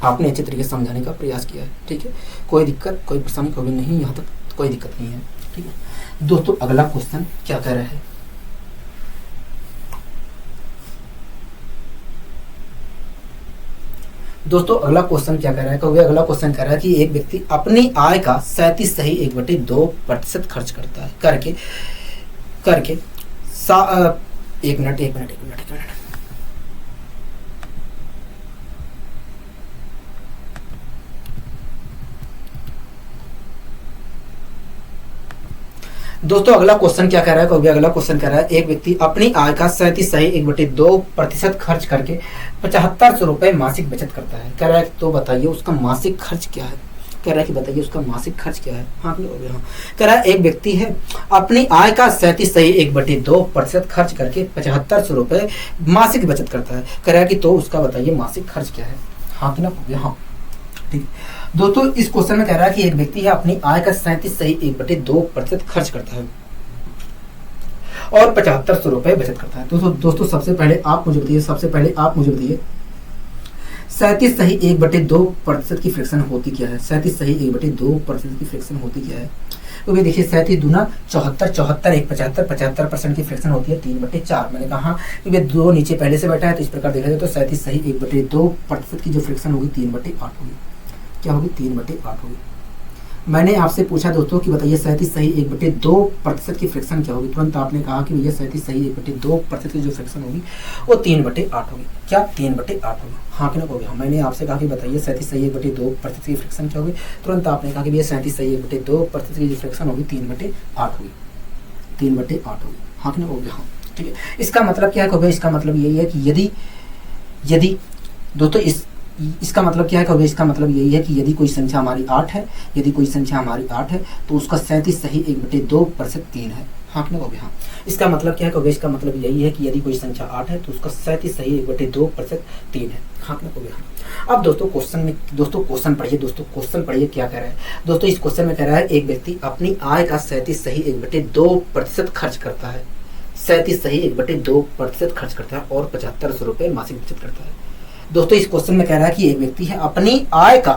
आपने अच्छे तरीके से समझाने का प्रयास किया है, ठीक है। कोई दिक्कत कोई परेशानी हो गई नहीं, यहाँ तक कोई दिक्कत नहीं है, ठीक है। दोस्तों अगला क्वेश्चन क्या कह रहा है? दोस्तों अगला क्वेश्चन क्या कह रहा है? अगला क्वेश्चन कह रहा है कि एक व्यक्ति अपनी आय का 37.2% खर्च करता है करके एक मिनट। दोस्तों अगला क्वेश्चन क्या कह रहा है? अगला क्वेश्चन कह रहा है एक व्यक्ति अपनी आय का 37.2% खर्च करके 7500 रुपए मासिक बचत करता है। कह रहा है तो बताइए उसका मासिक खर्च क्या है? कह रहा है कि बताइए उसका मासिक खर्च क्या है? हाँ कह रहा है एक व्यक्ति है अपनी आय का 37.2% खर्च करके 7500 रुपए मासिक बचत करता है। कह रहा है कि तो उसका बताइए मासिक खर्च क्या है? हाँ कि ना? हाँ ठीक। दोस्तों इस क्वेश्चन में कह रहा है कि एक व्यक्ति है अपनी आय का 37.2% खर्च करता है और 7500 रुपए बचत करता है। दोस्तों सबसे पहले आप मुझे बताइए 37.1/2% की फ्रैक्शन होती क्या है? 37.1/2% की फ्रैक्शन होती क्या है? तो भाई देखिए 37 दूना 74, 74 1 75, 75% की फ्रैक्शन होती है 3/4। मैंने कहा क्योंकि 2 नीचे पहले से बैठा है तो इस प्रकार देखा जाए तो 37.1/2% की जो फ्रैक्शन होगी 3/8 होगी। क्या होगी? 3/8 होगी। मैंने आपसे पूछा दोस्तों कि बताइए 37.1/2% की फ्रैक्शन क्या होगी? तुरंत आपने कहा कि भैया 37.1/2% की जो फ्रैक्शन होगी वो 3/8 होगी। क्या? 3/8 होगी। हाँ कि ना कहोगे? हाँ। मैंने आपसे कहा कि बताइए 37.1/2% की फ्रैक्शन क्या होगी? तुरंत आपने कहा कि भैया 37.1/2% की जो फ्रैक्शन होगी 3/8 होगी। 3/8 होगी। हाँ कि ना कहोगे? हाँ ठीक है। इसका मतलब क्या है? इसका मतलब यही है कि यदि दोस्तों इसका मतलब क्या है? इसका मतलब यही है कि यदि कोई संख्या हमारी 8 है तो उसका 37.1/2% 3 है। हाँ कि ना कहोगे? हाँ। इसका मतलब क्या है? इसका मतलब यही है कि यदि कोई संख्या 8 है तो उसका 37.1/2% 3 है। हाँ कि ना कहोगे? हाँ। अब दोस्तों क्वेश्चन पढ़िए क्या कह रहा है? दोस्तों इस क्वेश्चन में कह रहा है एक व्यक्ति अपनी आय का 37.1/2% खर्च करता है। 37.1/2% खर्च करता है और 7500 रुपए मासिक बचत करता है। दोस्तों इस क्वेश्चन में कह रहा है कि एक व्यक्ति है अपनी आय का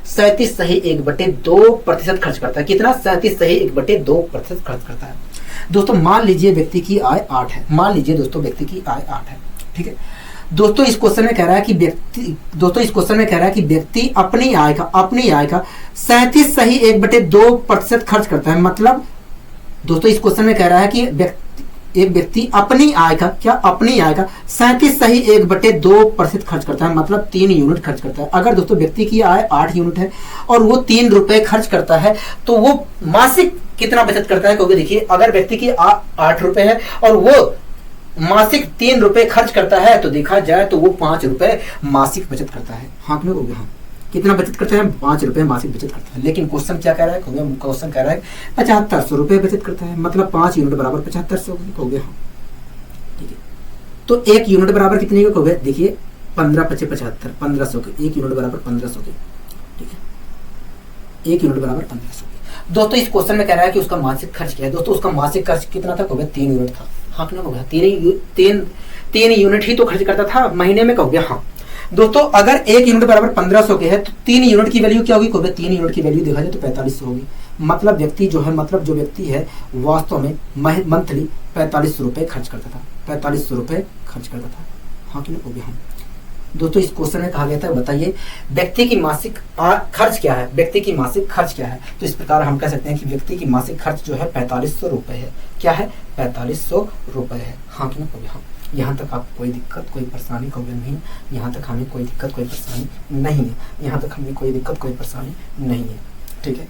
37.1/2% खर्च करता है। कितना? 37.1/2% खर्च करता है। दोस्तों मान लीजिए व्यक्ति की आय 8 है। व्यक्ति की आय 8 है, ठीक है। दोस्तों इस क्वेश्चन में कह रहा है कि व्यक्ति अपनी आय का 37.1/2% खर्च करता है। मतलब दोस्तों इस क्वेश्चन में कह रहा है कि एक व्यक्ति अपनी आय का 37.1/2% खर्च करता है, मतलब 3 यूनिट खर्च करता है। अगर दोस्तों व्यक्ति की आय 8 यूनिट है और वो 3 रुपए खर्च करता है तो वो मासिक कितना बचत करता है? क्योंकि देखिए अगर व्यक्ति की 8 रुपए है और वो मासिक 3 रुपए खर्च करता है तो देखा जाए तो वो 5 रुपए मासिक बचत करता है। हाँ कि नहीं? हाँ, कितना बचत करता है? 5 रुपए मासिक बचत करता है। लेकिन क्वेश्चन क्या कह रहा है? क्वेश्चन कह रहा है 7500 रुपए बचत करता है, मतलब 5 यूनिट बराबर 7500 हो गया। हाँ ठीक है, तो 1 यूनिट बराबर कितने के हो गए? देखिए 15 × 75 1500 के, 1 यूनिट बराबर 1500 के। ठीक है, 1 यूनिट बराबर 1500 के। दोस्तों इस क्वेश्चन में कह रहा है कि उसका मासिक खर्च क्या है। दोस्तों उसका मासिक खर्च कितना था? 3 यूनिट था। हाँ कितना हो गया? 3 यूनिट ही तो खर्च करता था महीने में। हो गया। हाँ दोस्तों अगर 1 यूनिट बराबर 1500 के है तो 3 यूनिट की वैल्यू क्या होगी? 3 यूनिट की वैल्यू देखा जाए तो 4500 होगी। मतलब व्यक्ति जो है, मतलब जो व्यक्ति है वास्तव में मंथली 4500 रुपए खर्च करता था, 4500 रुपए खर्च करता था। हाँ कि नहीं? हाँ दोस्तों इस क्वेश्चन में कहा गया था बताइए व्यक्ति की मासिक खर्च क्या है? व्यक्ति की मासिक खर्च क्या है? तो इस प्रकार हम कह सकते हैं कि व्यक्ति की मासिक खर्च जो है 4500 रुपए है। क्या है? 4500 रुपए है। हाँ कि नहीं? हाँ, यहाँ तक आपको कोई दिक्कत कोई परेशानी नहीं, यहाँ तक हमें कोई दिक्कत कोई परेशानी नहीं है, यहाँ तक हमें कोई दिक्कत कोई परेशानी नहीं है। ठीक है,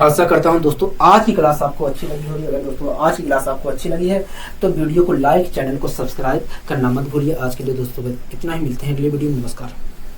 आशा करता हूँ दोस्तों आज की क्लास आपको अच्छी लगी होगी। अगर दोस्तों आज की क्लास आपको अच्छी लगी है तो वीडियो को लाइक, चैनल को सब्सक्राइब करना मत भूलिए। आज के लिए दोस्तों इतना ही, मिलते हैं अगले वीडियो में। नमस्कार।